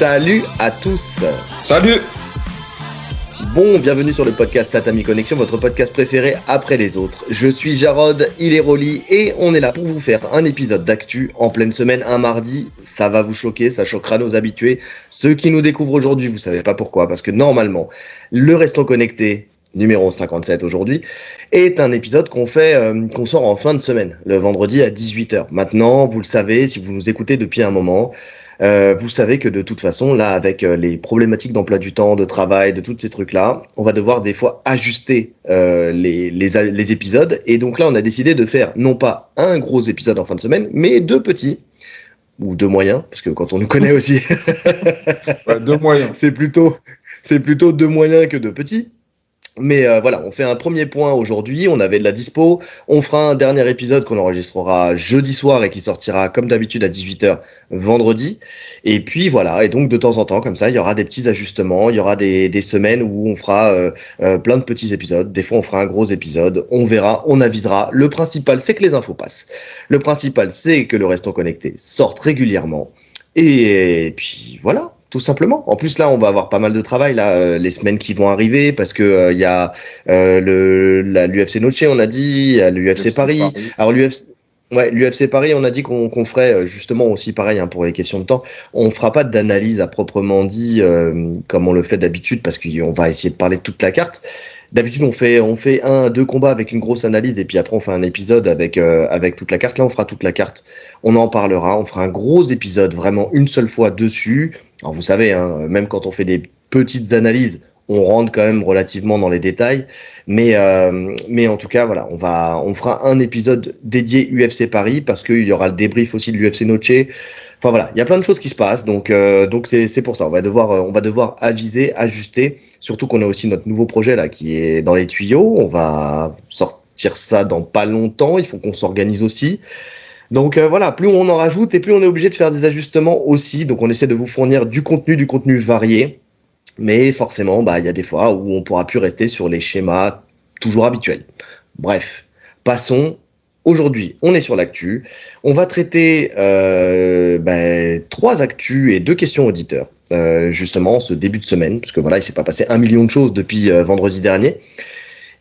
Salut à tous. Salut. Bon, bienvenue sur le podcast Tatami Connexion, votre podcast préféré après les autres. Je suis Jarod, il est Rolly et on est là pour vous faire un épisode d'actu en pleine semaine, un mardi. Ça va vous choquer, ça choquera nos habitués. Ceux qui nous découvrent aujourd'hui, vous savez pas pourquoi, parce que normalement, le Restons Connectés, numéro 57 aujourd'hui, est un épisode qu'on sort en fin de semaine, le vendredi à 18h. Maintenant, vous le savez, si vous nous écoutez depuis un moment, vous savez que de toute façon, là, avec les problématiques d'emploi du temps, de travail, de tous ces trucs-là, on va devoir des fois ajuster les épisodes. Et donc là, on a décidé de faire non pas un gros épisode en fin de semaine, mais deux petits. Ou deux moyens, parce que quand on nous connaît aussi, Ouais, deux moyens. c'est plutôt deux moyens que deux petits. Mais voilà, on fait un premier point aujourd'hui, on avait de la dispo, on fera un dernier épisode qu'on enregistrera jeudi soir et qui sortira comme d'habitude à 18h vendredi. Et puis voilà, et donc de temps en temps comme ça, il y aura des petits ajustements, il y aura des semaines où on fera plein de petits épisodes, des fois on fera un gros épisode, on verra, on avisera. Le principal c'est que les infos passent. Le principal c'est que le Restons Connectés sorte régulièrement. Et puis voilà. Tout simplement. En plus, là, on va avoir pas mal de travail là, les semaines qui vont arriver parce que y a l'UFC Noche, on a dit, il y a l'UFC Paris. Alors l'UFC Paris, on a dit qu'on ferait justement aussi pareil hein, pour les questions de temps. On fera pas d'analyse à proprement dit comme on le fait d'habitude parce qu'on va essayer de parler de toute la carte. D'habitude, on fait deux combats avec une grosse analyse et puis après on fait un épisode avec toute la carte. Là, on fera toute la carte. On en parlera. On fera un gros épisode vraiment une seule fois dessus. Alors vous savez, hein, même quand on fait des petites analyses, on rentre quand même relativement dans les détails. Mais en tout cas, voilà, on fera un épisode dédié UFC Paris parce qu'il y aura le débrief aussi de l'UFC Noche. Enfin voilà, il y a plein de choses qui se passent, donc c'est pour ça. On va devoir aviser, ajuster. Surtout qu'on a aussi notre nouveau projet là qui est dans les tuyaux. On va sortir ça dans pas longtemps. Il faut qu'on s'organise aussi. Donc voilà, plus on en rajoute et plus on est obligé de faire des ajustements aussi. Donc on essaie de vous fournir du contenu varié. Mais forcément, il y a des fois où on pourra plus rester sur les schémas toujours habituels. Bref, passons. Aujourd'hui, on est sur l'actu. On va traiter 3 actus et 2 questions auditeurs. Justement, ce début de semaine, parce que voilà, il s'est pas passé 1 million de choses depuis vendredi dernier.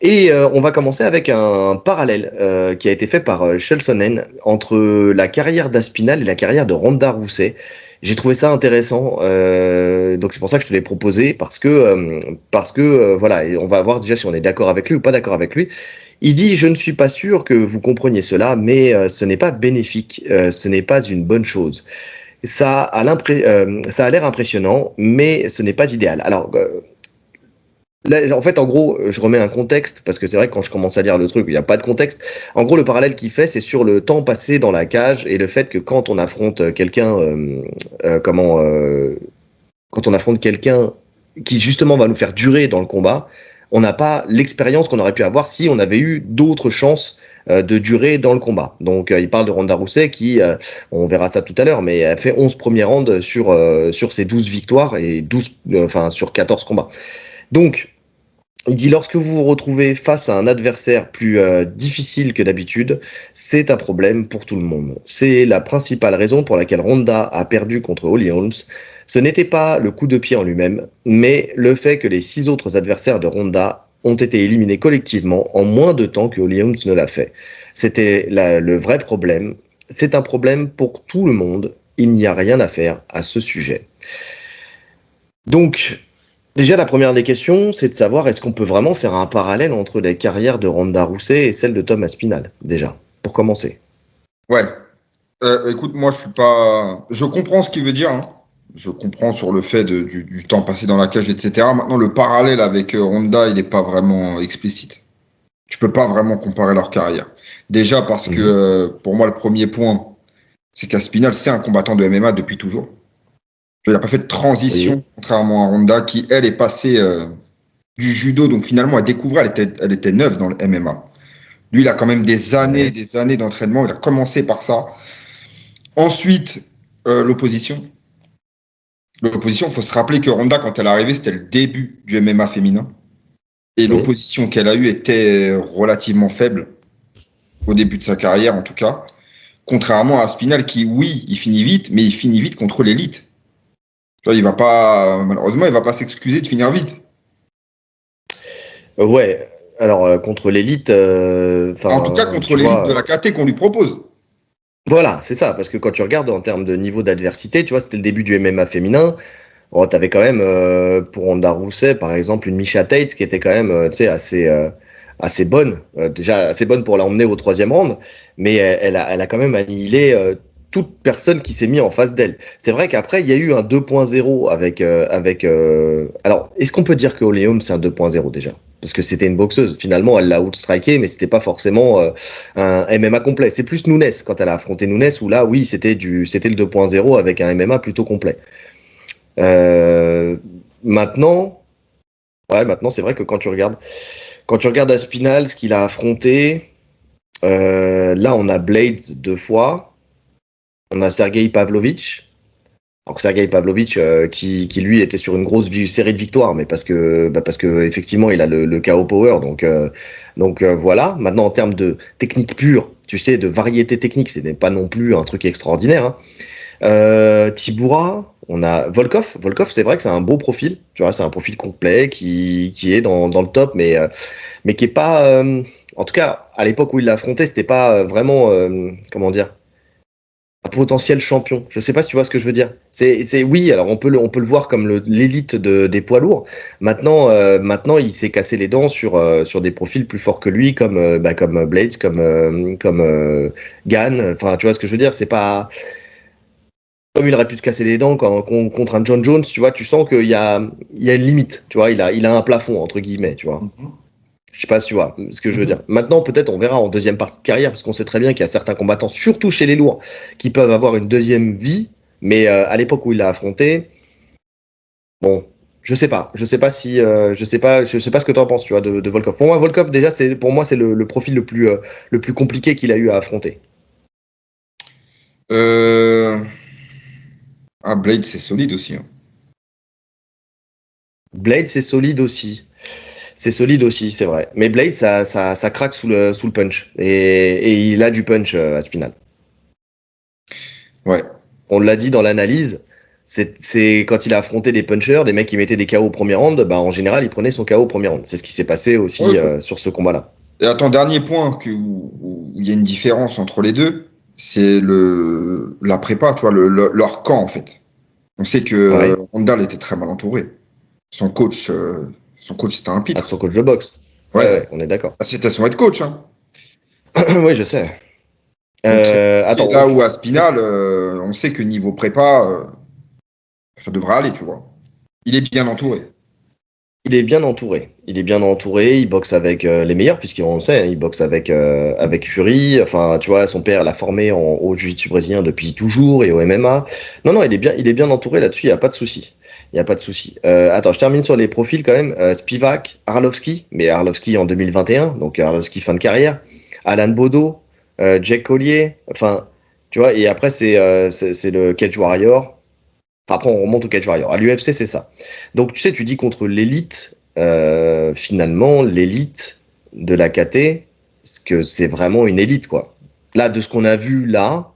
Et on va commencer avec un parallèle qui a été fait par Chelsonen entre la carrière d'Aspinall et la carrière de Ronda Rousey. J'ai trouvé ça intéressant, donc c'est pour ça que je te l'ai proposé parce que voilà, et on va voir déjà si on est d'accord avec lui ou pas d'accord avec lui. Il dit: je ne suis pas sûr que vous compreniez cela, mais ce n'est pas bénéfique, ce n'est pas une bonne chose. Ça a l'air impressionnant, mais ce n'est pas idéal. Alors là, en fait, en gros, je remets un contexte, parce que c'est vrai que quand je commence à lire le truc, il n'y a pas de contexte. En gros, le parallèle qu'il fait, c'est sur le temps passé dans la cage et le fait que quand on affronte quelqu'un, quand on affronte quelqu'un qui justement va nous faire durer dans le combat, on n'a pas l'expérience qu'on aurait pu avoir si on avait eu d'autres chances de durer dans le combat. Donc il parle de Ronda Rousey qui, on verra ça tout à l'heure, mais elle fait 11 premiers rounds sur ses 12 victoires et sur 14 combats. Donc, il dit: lorsque vous vous retrouvez face à un adversaire plus difficile que d'habitude, c'est un problème pour tout le monde. C'est la principale raison pour laquelle Ronda a perdu contre Holly Holmes. Ce n'était pas le coup de pied en lui-même, mais le fait que les 6 autres adversaires de Ronda ont été éliminés collectivement en moins de temps que Holly Holmes ne l'a fait. C'était le vrai problème. C'est un problème pour tout le monde. Il n'y a rien à faire à ce sujet. Donc, déjà, la première des questions, c'est de savoir est-ce qu'on peut vraiment faire un parallèle entre les carrières de Ronda Rousey et celle de Tom Aspinall, déjà, pour commencer. Ouais. Écoute, moi, je comprends ce qu'il veut dire. Hein. Je comprends sur le fait du temps passé dans la cage, etc. Maintenant, le parallèle avec Ronda, il n'est pas vraiment explicite. Tu peux pas vraiment comparer leur carrière. Déjà parce que, pour moi, le premier point, c'est qu'Aspinall, c'est un combattant de MMA depuis toujours. Il n'a pas fait de transition, contrairement à Ronda, qui, elle, est passée du judo. Donc, finalement, à découvrir, elle était neuve dans le MMA. Lui, il a quand même des années d'entraînement. Il a commencé par ça. Ensuite, l'opposition. L'opposition, il faut se rappeler que Ronda, quand elle est arrivée, c'était le début du MMA féminin. Et l'opposition qu'elle a eue était relativement faible, au début de sa carrière en tout cas. Contrairement à Aspinall qui, oui, il finit vite, mais il finit vite contre l'élite. Tu vois, il va pas, malheureusement, il va pas s'excuser de finir vite. Ouais, alors contre l'élite, En tout cas, enfin, contre tu l'élite de vois, la KT qu'on lui propose. voilà, c'est ça, parce que quand tu regardes en termes de niveau d'adversité, tu vois, c'était le début du MMA féminin. Oh, t'avais quand même pour Ronda Rousey, par exemple, une Misha Tate qui était quand même, tu sais, assez bonne, déjà assez bonne pour l'emmener au troisième round, mais elle a quand même annihilé toute personne qui s'est mis en face d'elle. C'est vrai qu'après, il y a eu un 2.0 alors, est-ce qu'on peut dire que Holly Holm c'est un 2.0 déjà? Parce que c'était une boxeuse. Finalement, elle l'a outstriké, mais c'était pas forcément un MMA complet. C'est plus Nunes quand elle a affronté Nunes où là, oui, c'était le 2.0 avec un MMA plutôt complet. Euh, maintenant, maintenant c'est vrai que quand tu regardes Aspinal, ce qu'il a affronté, là on a Blades 2 fois, on a Sergei Pavlovich. Alors Sergei Pavlovich qui lui était sur une grosse série de victoires, mais parce que effectivement il a le KO power, donc voilà. Maintenant en termes de technique pure, tu sais, de variété technique, ce n'est pas non plus un truc extraordinaire, hein. Tibura, on a Volkov. Volkov, c'est vrai que c'est un beau profil. Tu vois, c'est un profil complet qui est dans le top, mais qui est pas. En tout cas, à l'époque où il l'a affronté, c'était pas vraiment. Comment dire? Un potentiel champion. Je sais pas si tu vois ce que je veux dire. Oui, alors on peut le voir comme l'élite des poids lourds. Maintenant, il s'est cassé les dents sur des profils plus forts que lui, comme Blades, comme Gann. Enfin, tu vois ce que je veux dire. C'est pas comme il aurait pu se casser les dents contre un John Jones, tu vois, tu sens qu'il y a une limite, tu vois, il a un plafond, entre guillemets, tu vois. Mhm. Je sais pas si tu vois ce que je veux Mhm. dire. Maintenant, peut-être, on verra en deuxième partie de carrière, parce qu'on sait très bien qu'il y a certains combattants, surtout chez les lourds, qui peuvent avoir une deuxième vie, mais à l'époque où il l'a affronté, bon, je sais pas. Je sais pas si, je sais pas ce que tu en penses, tu vois, de Volkov. Pour moi, Volkov, déjà, pour moi, c'est le profil le plus compliqué qu'il a eu à affronter. Euh, Ah, Blade, c'est solide aussi, hein. Blade, c'est solide aussi. C'est solide aussi, c'est vrai. Mais Blade, ça craque sous le punch. Et il a du punch à Spinal. Ouais. On l'a dit dans l'analyse, c'est quand il a affronté des punchers, des mecs qui mettaient des KO au premier round, bah en général, il prenait son KO au premier round. C'est ce qui s'est passé Ouais, aussi sur ce combat-là. Et attends, dernier point où il y a une différence entre les deux, c'est la prépa, tu vois, leur camp, en fait. On sait que Ouais, Rondal était très mal entouré. Son coach, son coach, c'était un à son pitre. coach de boxe. Ouais, Ouais. ouais, on est d'accord. Ah, c'était son head coach, hein. Oui, je sais. Donc, c'est Attends, là où à Spinal, on sait que niveau prépa, ça devrait aller, tu vois. Il est bien entouré. il est bien entouré. Il est bien entouré. Il boxe avec les meilleurs, puisqu'on le sait, hein, il boxe avec Fury. Enfin, tu vois, son père l'a formé au Jiu-Jitsu brésilien depuis toujours et au MMA. Non, non, il est bien entouré là-dessus. Il n'y a pas de souci. Il n'y a pas de souci. Attends, je termine sur les profils quand même. Spivak, Arlovski, mais Arlovski en 2021, donc Arlovski fin de carrière. Alan Bodo, Jack Collier. Enfin, tu vois. Et après, c'est le Cage Warrior. Enfin, après, on remonte au Cage Warrior. À l'UFC, c'est ça. Donc, tu sais, tu dis contre l'élite, finalement, l'élite de la KT, parce que c'est vraiment une élite, quoi. Là, de ce qu'on a vu là,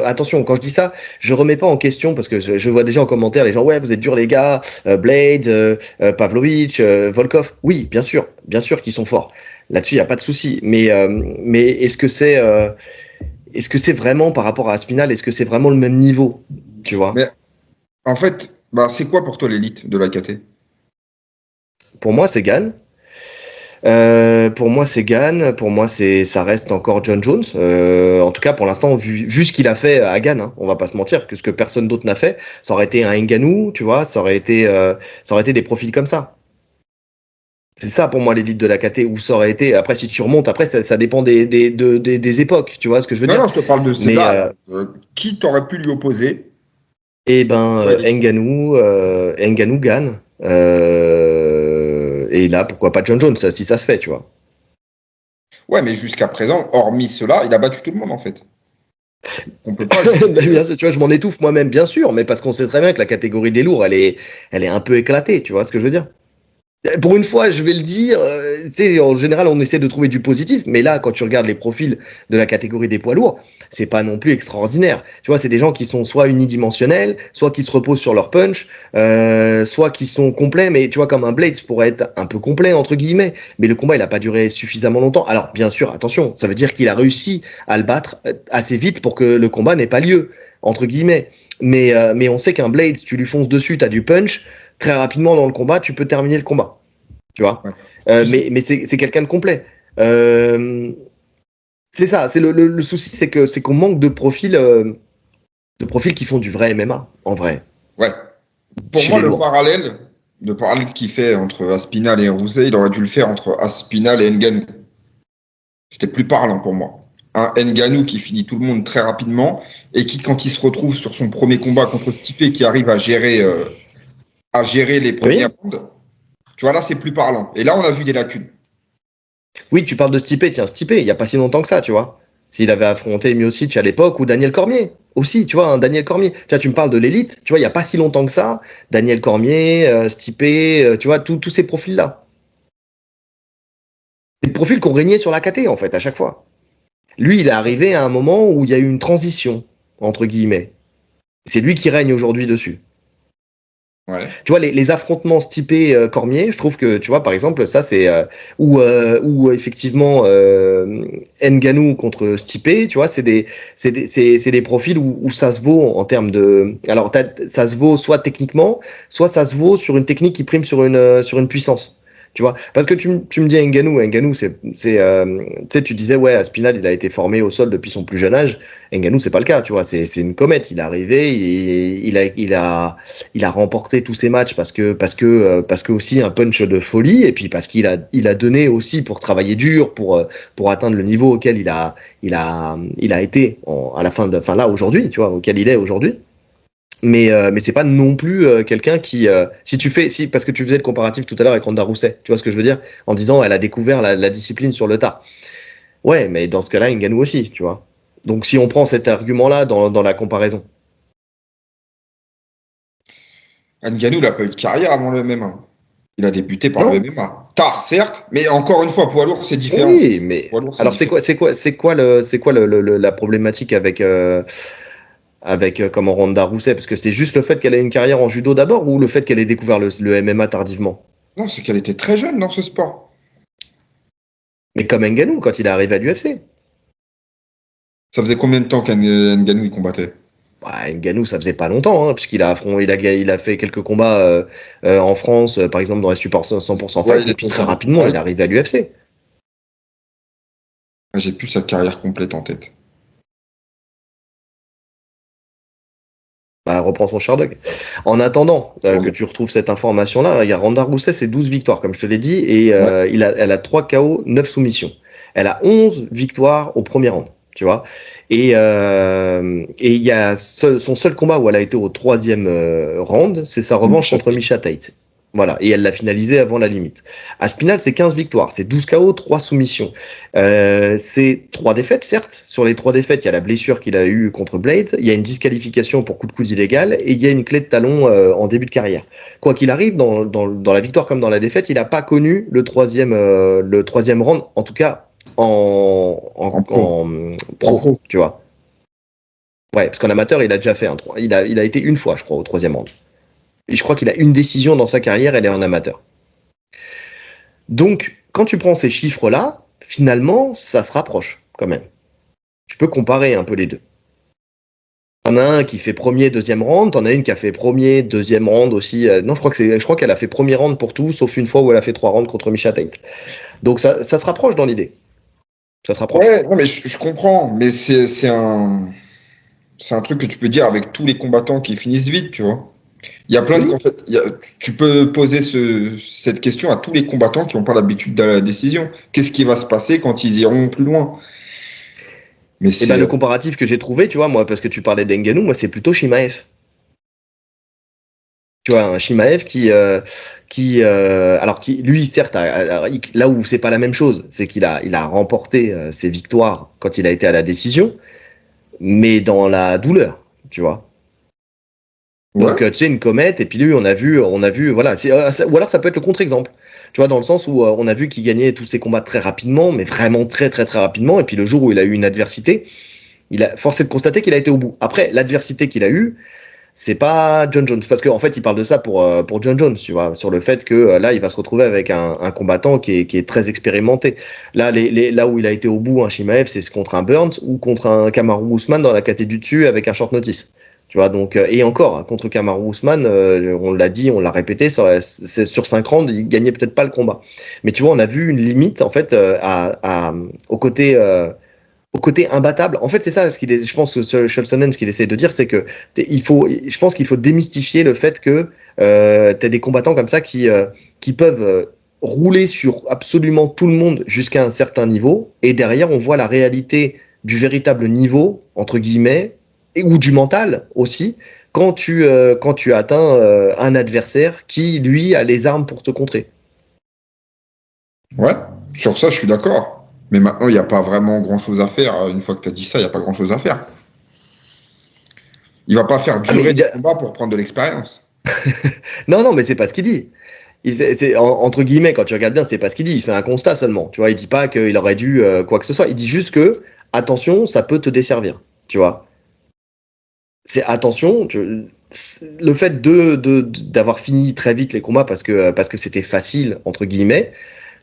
attention, quand je dis ça, je remets pas en question, parce que je vois déjà en commentaire les gens, ouais, vous êtes durs, les gars, Blade, Pavlovich, Volkov. Oui, bien sûr qu'ils sont forts. Là-dessus, il n'y a pas de souci. Mais est-ce que c'est vraiment par rapport à Aspinal, est-ce que c'est vraiment le même niveau, tu vois? Mais en fait, bah, c'est quoi pour toi l'élite de la KT? Pour moi, c'est Gann. Pour moi, c'est Gann. Pour moi, ça reste encore John Jones. En tout cas, pour l'instant, vu ce qu'il a fait à Gann, hein, on va pas se mentir, que ce que personne d'autre n'a fait, ça aurait été un Ngannou, tu vois, ça aurait été des profils comme ça. C'est ça pour moi l'élite de la KT, où ça aurait été. Après, si tu remontes, après, ça dépend des époques, tu vois ce que je veux Non, dire. non, je te parle de Mais, celle-là. Qui t'aurait pu lui opposer? eh ben, Ouais, élite. Ngannou, Gann. Et là, pourquoi pas John Jones, si ça se fait, tu vois. Ouais, mais jusqu'à présent, hormis cela, il a battu tout le monde, en fait. On peut pas Ben, juger. bien sûr, tu vois, je m'en étouffe moi-même, bien sûr, mais parce qu'on sait très bien que la catégorie des lourds, elle est un peu éclatée, tu vois ce que je veux dire? Pour une fois, je vais le dire, tu sais, en général, on essaie de trouver du positif, mais là, quand tu regardes les profils de la catégorie des poids lourds, c'est pas non plus extraordinaire. Tu vois, c'est des gens qui sont soit unidimensionnels, soit qui se reposent sur leur punch, soit qui sont complets, mais tu vois, comme un Blades pourrait être un peu complet, entre guillemets, mais le combat, il a pas duré suffisamment longtemps. Alors, bien sûr, attention, ça veut dire qu'il a réussi à le battre assez vite pour que le combat n'ait pas lieu, entre guillemets. Mais on sait qu'un Blades, tu lui fonces dessus, t'as du punch, très rapidement dans le combat, tu peux terminer le combat. Tu vois. Ouais. Tu sais, Mais c'est quelqu'un de complet. C'est ça, le souci, c'est qu'on manque de profils qui font du vrai MMA, en vrai, ouais. Pour chez moi, les lourds. le parallèle qu'il fait entre Aspinal et Rousset, il aurait dû le faire entre Aspinal et Ngannou. C'était plus parlant pour moi. Un Ngannou qui finit tout le monde très rapidement et qui, quand il se retrouve sur son premier combat contre Stipe, qui arrive à gérer les premières Oui, rounds, tu vois, là, c'est plus parlant. Et là, on a vu des lacunes. oui, tu parles de Stipe, tiens, Stipe, il n'y a pas si longtemps que ça, tu vois. S'il avait affronté Miocic à l'époque, ou Daniel Cormier, aussi, tu vois, un Daniel Cormier. Tiens, tu me parles de l'élite, tu vois, il n'y a pas si longtemps que ça, Daniel Cormier, Stipe, tu vois, tous ces profils-là. Des profils qui ont régné sur la KT, en fait, à chaque fois. Lui, il est arrivé à un moment où il y a eu une transition, entre guillemets. C'est lui qui règne aujourd'hui dessus. Ouais. Tu vois, les affrontements Stipe Cormier, je trouve que, tu vois, par exemple, ça, c'est où effectivement Ngannou contre Stipe, tu vois, c'est des profils où ça se vaut en termes de. Alors, ça se vaut soit techniquement, soit ça se vaut sur une technique qui prime sur une puissance. Tu vois, parce que tu me dis Ngannou, tu sais, tu disais, ouais, Aspinal, il a été formé au sol depuis son plus jeune âge. Ngannou, c'est pas le cas, tu vois, c'est une comète. Il est arrivé, il a remporté tous ses matchs parce que aussi un punch de folie et puis parce il a donné aussi pour travailler dur pour atteindre le niveau auquel il a été à la fin enfin là aujourd'hui, tu vois, auquel il est aujourd'hui. Mais c'est pas non plus quelqu'un qui si tu fais si parce que tu faisais le comparatif tout à l'heure avec Ronda Rousset, tu vois ce que je veux dire, en disant elle a découvert la discipline sur le tard. Ouais, mais dans ce cas-là, Ngannou aussi, tu vois. Donc si on prend cet argument-là dans la comparaison. Ngannou, il n'a pas eu de carrière avant le MMA. Il a débuté par le Non. MMA. Tard, certes, mais encore une fois, poids lourd, c'est différent. Oui, mais Poids lourd, c'est alors différent. c'est quoi la problématique avec comment Ronda Rousset? Parce que c'est juste le fait qu'elle ait une carrière en judo d'abord ou le fait qu'elle ait découvert le MMA tardivement? Non, c'est qu'elle était très jeune dans ce sport. Mais comme Ngannou quand il est arrivé à l'UFC. Ça faisait combien de temps qu'Ngannou il combattait? Bah, Ngannou, ça faisait pas longtemps, hein, puisqu'il a affronté, il a fait quelques combats en France, par exemple dans les supports 100% Ouais, fight, il et puis était très sur rapidement, il est Fight. arrivé à l'UFC. J'ai plus sa carrière complète en tête. Bah, reprend son Sherdog. En attendant Sur que le- tu retrouves cette information-là, il y a Ronda Rousset, c'est 12 victoires, comme je te l'ai dit, et Ouais. elle a 3 KO, 9 soumissions. Elle a 11 victoires au premier round, tu vois. Et il y a son seul combat où elle a été au troisième round, c'est sa revanche contre Misha Tate. Voilà, et elle l'a finalisé avant la limite. Aspinal, c'est 15 victoires, c'est 12 KO, 3 soumissions. C'est 3 défaites, certes. Sur les 3 défaites, il y a la blessure qu'il a eue contre Blade, il y a une disqualification pour coup de coude illégal, et il y a une clé de talon en début de carrière. Quoi qu'il arrive, dans la victoire comme dans la défaite, il n'a pas connu le troisième round, en tout cas En pro. en En pro, pro. tu vois. Ouais, parce qu'en amateur, il a déjà fait un 3. Il a été une fois, je crois, au troisième round. Et je crois qu'il a une décision dans sa carrière, elle est en amateur. Donc, quand tu prends ces chiffres-là, finalement, ça se rapproche quand même. Tu peux comparer un peu les deux. T'en as un qui fait premier, deuxième round, t'en as une qui a fait premier, deuxième round aussi. Non, je crois qu'elle a fait premier round pour tout, sauf une fois où elle a fait 3 rounds contre Misha Tate. Donc ça se rapproche dans l'idée. Ça se rapproche. Ouais, non, mais je comprends, mais c'est un truc que tu peux dire avec tous les combattants qui finissent vite, tu vois. Il y a plein de Oui. tu peux poser cette question à tous les combattants qui n'ont pas l'habitude de la décision. Qu'est-ce qui va se passer quand ils iront plus loin? Mais Et ben c'est le comparatif que j'ai trouvé, tu vois, moi, parce que tu parlais d'Enganou, moi c'est plutôt Shimaev. Tu vois, un Shimaev alors qui, lui, certes, là où c'est pas la même chose, c'est il a remporté ses victoires quand il a été à la décision, mais dans la douleur, tu vois. Ouais. Donc, tu sais, une comète, et puis lui, on a vu, voilà. Ou alors ça peut être le contre-exemple. Tu vois, dans le sens où on a vu qu'il gagnait tous ses combats très rapidement, mais vraiment très, très, très rapidement. Et puis le jour où il a eu une adversité, il a forcé de constater qu'il a été au bout. Après, l'adversité qu'il a eue, c'est pas John Jones. Parce qu'en fait, il parle de ça pour John Jones, tu vois, sur le fait que là, il va se retrouver avec un combattant qui est très expérimenté. Là, là où il a été au bout, un Chimaev, c'est contre un Burns ou contre un Kamaru Usman dans la catégorie du dessus avec un short notice. Tu vois, donc, et encore, contre Kamaru Usman, on l'a dit, on l'a répété, sur 5 rounds, il gagnait peut-être pas le combat. Mais tu vois, on a vu une limite, en fait, au côté imbattable. En fait, c'est ça, je pense que Scholzonen, ce qu'il essaie de dire, c'est que je pense qu'il faut démystifier le fait que tu as des combattants comme ça qui peuvent rouler sur absolument tout le monde jusqu'à un certain niveau, et derrière, on voit la réalité du véritable niveau, entre guillemets, ou du mental aussi, quand tu atteins un adversaire qui, lui, a les armes pour te contrer. Ouais, sur ça, je suis d'accord. Mais maintenant, il n'y a pas vraiment grand-chose à faire. Une fois que tu as dit ça, il n'y a pas grand-chose à faire. Il va pas faire Ah, mais durer des combats pour prendre de l'expérience. non, non, mais c'est pas ce qu'il dit. Entre guillemets, quand tu regardes bien, c'est pas ce qu'il dit. Il fait un constat seulement. Tu vois, il dit pas qu'il aurait dû quoi que ce soit. Il dit juste que, attention, ça peut te desservir. Tu vois, c'est attention. Le fait d'avoir fini très vite les combats parce que c'était facile entre guillemets,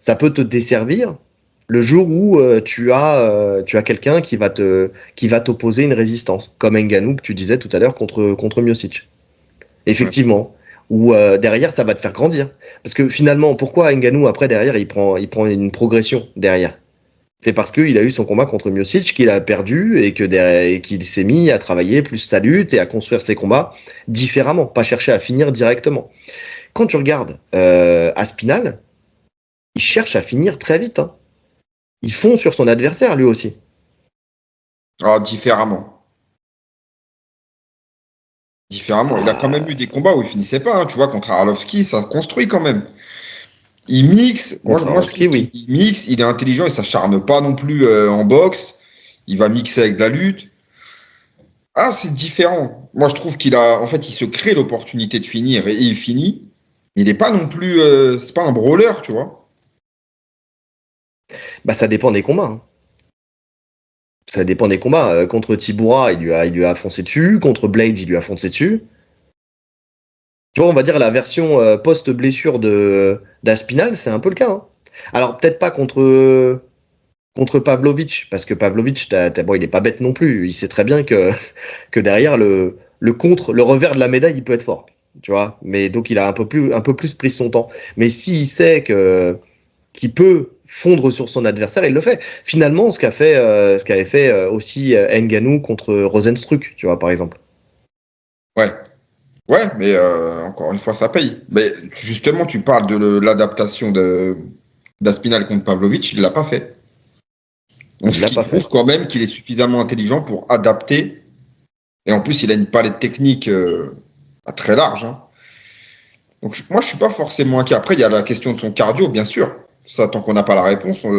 ça peut te desservir le jour où tu as quelqu'un qui va t'opposer une résistance, comme Ngannou que tu disais tout à l'heure contre Miocic. Ouais. Effectivement. Ou derrière, ça va te faire grandir. Parce que finalement, pourquoi Ngannou, après, derrière, il prend une progression derrière? C'est parce qu'il a eu son combat contre Miocic, qu'il a perdu et qu'il s'est mis à travailler plus sa lutte et à construire ses combats différemment, pas chercher à finir directement. Quand tu regardes Aspinal, il cherche à finir très vite. Hein. Il fond sur son adversaire, lui aussi. Ah, différemment. Différemment. Il a quand même eu des combats où il finissait pas. Hein. Tu vois, contre Arlovski, ça construit quand même. Il mixe. Contre Moi, je Arlovski, trouve qu'il oui. mixe. Il est intelligent. Il s'acharne pas non plus en boxe. Il va mixer avec de la lutte. Ah, c'est différent. Moi, je trouve qu'il a. En fait, il se crée l'opportunité de finir et il finit. Il n'est pas non plus. C'est pas un brawler, tu vois. Bah, ça dépend des combats. Hein. Ça dépend des combats. Contre Tibura, il lui a foncé dessus. Contre Blades, il lui a foncé dessus. Tu vois, on va dire la version post-blessure d'Aspinal, c'est un peu le cas. Hein. Alors, peut-être pas contre Pavlovich, parce que Pavlovich, bon, il est pas bête non plus. Il sait très bien que derrière, le revers de la médaille, il peut être fort. Tu vois, mais donc il a un peu plus pris son temps. Mais s'il sait qu'il peut fondre sur son adversaire, il le fait. Finalement, ce qu'avait fait aussi Ngannou contre Rozenstruik, tu vois, par exemple. Ouais. Ouais, mais encore une fois, ça paye. Mais justement, tu parles de l'adaptation d'Aspinal contre Pavlovich, il l'a pas fait. Donc, Il ce l'a qui pas prouve fait. quand même qu'il est suffisamment intelligent pour adapter. Et en plus, il a une palette technique très large. Hein. Donc, moi, je suis pas forcément inquiet. Après, il y a la question de son cardio, bien sûr. Ça, tant qu'on n'a pas la réponse, Mhm.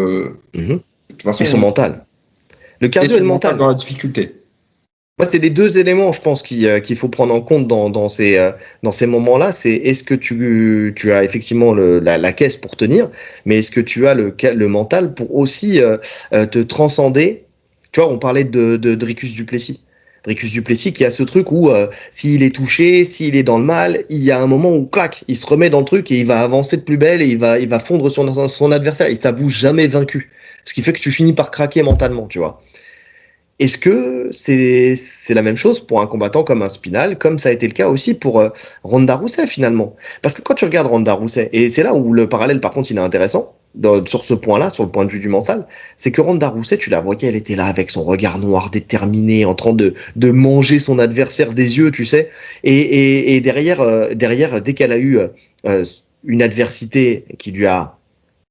de toute Et son façon, mental. Le et cardio et son le mental dans mental. la difficulté. Moi, c'est les deux éléments, je pense, qu'il faut prendre en compte dans ces moments-là. C'est est-ce que tu as effectivement la caisse pour tenir, mais est-ce que tu as le mental pour aussi te transcender. Tu vois, on parlait de Dricus Duplessis. Dricus Duplessis qui a ce truc où s'il est touché, s'il est dans le mal, il y a un moment où, clac, il se remet dans le truc et il va avancer de plus belle et il va fondre sur son adversaire. Il t'avoue jamais vaincu. Ce qui fait que tu finis par craquer mentalement, tu vois. Est-ce que c'est la même chose pour un combattant comme un Spinal, comme ça a été le cas aussi pour Ronda Rousey finalement? Parce que quand tu regardes Ronda Rousey, et c'est là où le parallèle par contre il est intéressant, sur ce point-là, sur le point de vue du mental, c'est que Ronda Rousey, tu la voyais, elle était là avec son regard noir déterminé, en train de manger son adversaire des yeux, tu sais, et derrière, dès qu'elle a eu une adversité qui lui a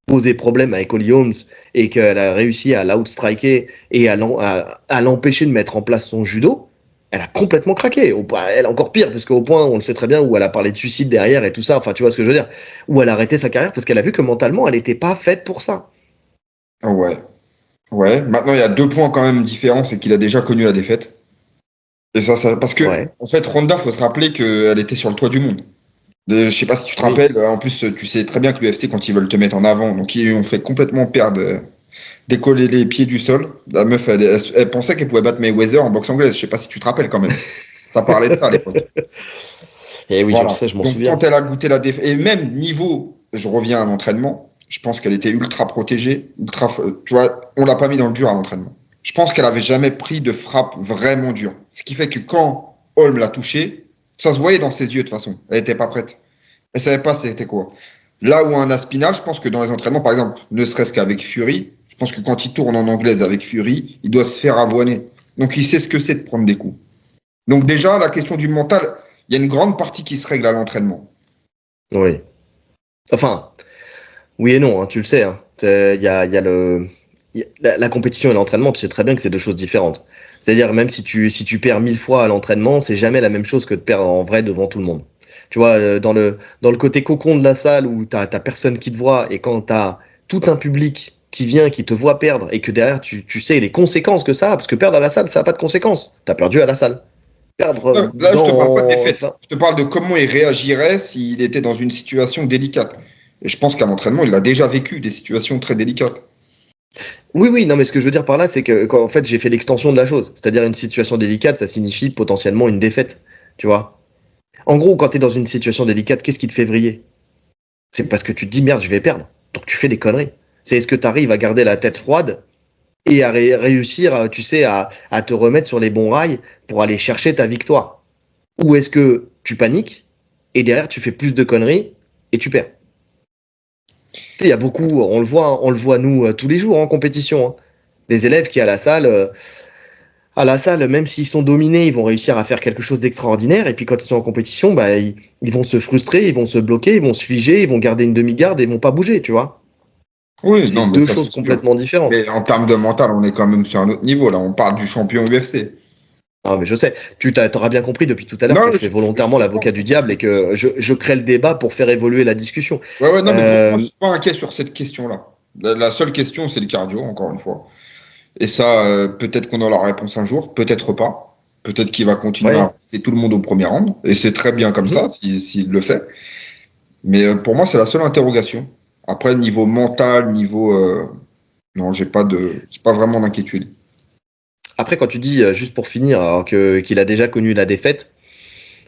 posé problème avec Holly Holmes et qu'elle a réussi à l'outstriker et à l'empêcher de mettre en place son judo, elle a complètement craqué. Elle encore pire, parce qu'au point, on le sait très bien, où elle a parlé de suicide derrière et tout ça, enfin tu vois ce que je veux dire, où elle a arrêté sa carrière parce qu'elle a vu que mentalement, elle n'était pas faite pour ça. Ah ouais. Ouais. Maintenant, il y a deux points quand même différents, c'est qu'il a déjà connu la défaite. Et ça, parce que, Ouais. en fait, Ronda, faut se rappeler qu'elle était sur le toit du monde. Je sais pas si tu te Oui. rappelles, en plus, tu sais très bien que l'UFC, quand ils veulent te mettre en avant, donc ils ont fait complètement perdre, décoller les pieds du sol. La meuf, elle pensait qu'elle pouvait battre Mayweather en boxe anglaise. Je sais pas si tu te rappelles quand même. Ça parlait de ça à l'époque. Et oui, je le Voilà. sais, je m'en Donc souviens. quand elle a goûté la défaite, et même niveau, je reviens à l'entraînement, je pense qu'elle était ultra protégée, tu vois, on l'a pas mis dans le dur à l'entraînement. Je pense qu'elle avait jamais pris de frappe vraiment dure. Ce qui fait que quand Holm l'a touchée, ça se voyait dans ses yeux de toute façon. Elle était pas prête. Elle savait pas c'était quoi. Là où un Aspinal, je pense que dans les entraînements, par exemple, ne serait-ce qu'avec Fury, je pense que quand il tourne en anglaise avec Fury, il doit se faire avoiner. Donc il sait ce que c'est de prendre des coups. Donc déjà, la question du mental, il y a une grande partie qui se règle à l'entraînement. Oui. Enfin, oui et non, hein, tu le sais. Hein. Il y a la compétition et l'entraînement, tu sais très bien que c'est deux choses différentes. C'est-à-dire, même si tu perds 1000 fois à l'entraînement, c'est jamais la même chose que de perdre en vrai devant tout le monde. Tu vois, dans le côté cocon de la salle où t'as personne qui te voit et quand t'as tout un public qui vient, qui te voit perdre et que derrière tu sais les conséquences que ça a, parce que perdre à la salle, ça n'a pas de conséquences. T'as perdu à la salle. Perdre Là, je te parle pas de dans. défaite. Enfin, Je te parle de comment il réagirait s'il était dans une situation délicate. Et je pense qu'à l'entraînement, il a déjà vécu des situations très délicates. oui, oui, non, mais ce que je veux dire par là, c'est que en fait, j'ai fait l'extension de la chose. C'est-à-dire une situation délicate, ça signifie potentiellement une défaite. Tu vois. En gros, quand t'es dans une situation délicate, qu'est-ce qui te fait vriller? C'est parce que tu te dis merde, je vais perdre. Donc tu fais des conneries. C'est est-ce que tu arrives à garder la tête froide et à réussir, tu sais, à te remettre sur les bons rails pour aller chercher ta victoire? Ou est-ce que tu paniques et derrière tu fais plus de conneries et tu perds? Tu sais, il y a beaucoup, on le voit nous tous les jours en compétition. Hein. Des élèves qui à la salle, même s'ils sont dominés, ils vont réussir à faire quelque chose d'extraordinaire. Et puis quand ils sont en compétition, bah, ils vont se frustrer, ils vont se bloquer, ils vont se figer, ils vont garder une demi-garde et ils vont pas bouger, tu vois. Oui, C'est non, mais deux ça, c'est choses sûr. complètement différentes. Mais en termes de mental, on est quand même sur un autre niveau. Là, on parle du champion UFC. Ah, mais je sais, t'auras bien compris depuis tout à l'heure que Non, je fais je volontairement comprends, l'avocat je du comprends ce diable que et tu veux dire. que je crée le débat pour faire évoluer la discussion. Ouais, ouais, non, mais moi, je Euh, suis pas inquiet sur cette question-là. La seule question, c'est le cardio, encore une fois. Et ça, peut-être qu'on aura la réponse un jour, peut-être pas. Peut-être qu'il va continuer à ouais. rester tout le monde au premier round. Et c'est très bien comme Mhm. ça, s'il le fait. Mais pour moi, c'est la seule interrogation. Après, niveau mental, niveau. Non, j'ai pas vraiment d'inquiétude. Après, quand tu dis, juste pour finir, alors qu'il a déjà connu la défaite,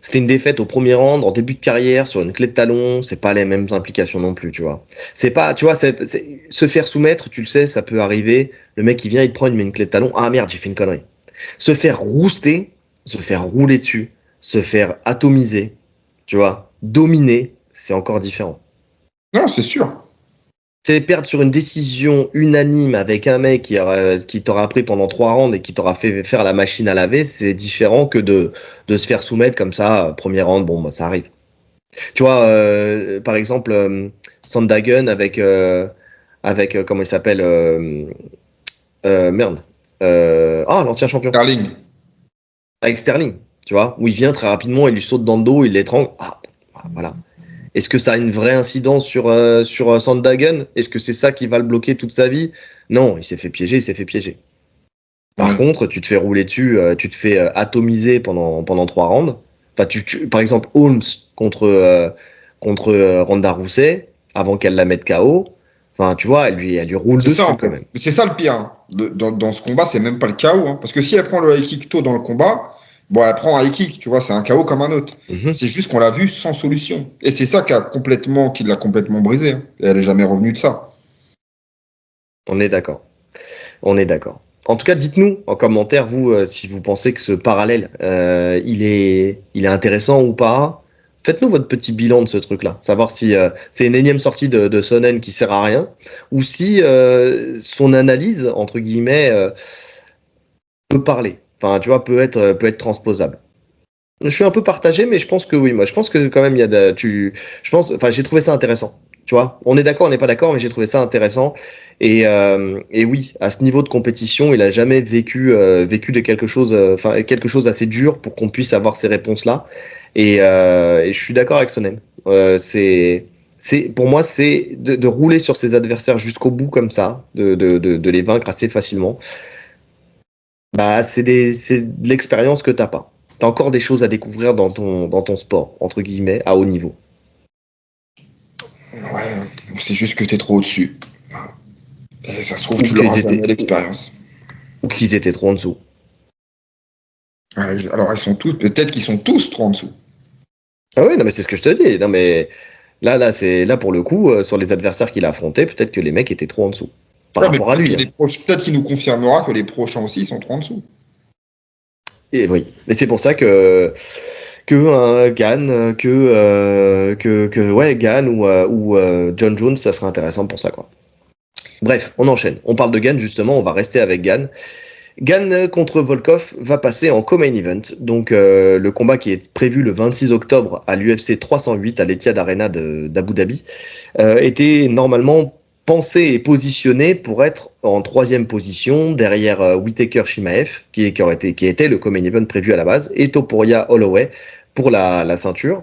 c'était une défaite au premier round, en début de carrière, sur une clé de talon, c'est pas les mêmes implications non plus, tu vois. C'est pas, tu vois, se faire soumettre, tu le sais, ça peut arriver. Le mec, il vient, il te prend, il met une clé de talon. Ah merde, j'ai fait une connerie. Se faire rouster, se faire rouler dessus, se faire atomiser, tu vois, dominer, c'est encore différent. Non, c'est sûr. C'est perdre sur une décision unanime avec un mec qui t'aura pris pendant 3 rounds et qui t'aura fait faire la machine à laver, c'est différent que de se faire soumettre comme ça, premier round, bon, bah, ça arrive. Tu vois, par exemple, Sandhagen avec comment il s'appelle merde. L'ancien champion. Sterling. Avec Sterling, tu vois, où il vient très rapidement, il lui saute dans le dos, il l'étrangle. Voilà. Est-ce que ça a une vraie incidence sur Sandhagen? Est-ce que c'est ça qui va le bloquer toute sa vie? Non, il s'est fait piéger, il s'est fait piéger. Par Ouais. contre, tu te fais rouler dessus, tu te fais atomiser pendant 3 rounds. Enfin, par exemple, Holmes contre Ronda Rousey, avant qu'elle la mette KO. Enfin, tu vois, elle lui roule C'est ça, en dessus quand fait. même. Mais c'est ça le pire. Hein. Dans ce combat, c'est même pas le KO. Hein. Parce que si elle prend le high kick tôt dans le combat, bon, elle prend un high kick, tu vois, c'est un KO comme un autre. Mhm. C'est juste qu'on l'a vu sans solution. Et c'est ça qui l'a complètement brisé. Hein. Et elle est jamais revenue de ça. On est d'accord. On est d'accord. En tout cas, dites-nous en commentaire, vous, si vous pensez que ce parallèle, il est intéressant ou pas. Faites-nous votre petit bilan de ce truc-là. Savoir si c'est une énième sortie de Sonnen qui sert à rien, ou si son analyse, entre guillemets, peut parler. Enfin, tu vois, peut être transposable. Je suis un peu partagé, mais je pense que oui. Moi, je pense que quand même, il y a je pense, enfin, j'ai trouvé ça intéressant. Tu vois, on est d'accord, on n'est pas d'accord, mais j'ai trouvé ça intéressant. Et oui, à ce niveau de compétition, il a jamais vécu de quelque chose, enfin, quelque chose assez dur pour qu'on puisse avoir ces réponses-là. Et je suis d'accord avec Sonnen. Pour moi, c'est de rouler sur ses adversaires jusqu'au bout comme ça, de les vaincre assez facilement. Bah, c'est de l'expérience que t'as pas. T'as encore des choses à découvrir dans ton sport, entre guillemets, à haut niveau. Ouais, c'est juste que t'es trop au-dessus. Et ça se trouve, Ou tu l'auras qu'ils étaient, jamais l'expérience. ou qu'ils étaient trop en dessous. Ouais, alors, peut-être qu'ils sont tous trop en dessous. Ah oui, non, mais c'est ce que je te dis. Non, mais là pour le coup, sur les adversaires qu'il a affrontés, peut-être que les mecs étaient trop en dessous. Par Ouais, mais rapport à lui. Hein. peut-être qu'il nous confirmera que les prochains aussi sont trop en dessous. Et oui. Et c'est pour ça que Gann, ouais, Gann ou John Jones, ça serait intéressant pour ça, quoi. Bref, on enchaîne. On parle de Gann, justement, on va rester avec Gann. Gann contre Volkov va passer en co-main event, donc le combat qui est prévu le 26 octobre à l'UFC 308 à l'Etihad Arena d'Abu Dhabi était normalement pensé et positionné pour être en troisième position derrière Whittaker Shimaev qui était le co-main event prévu à la base et Topuria Holloway pour la ceinture.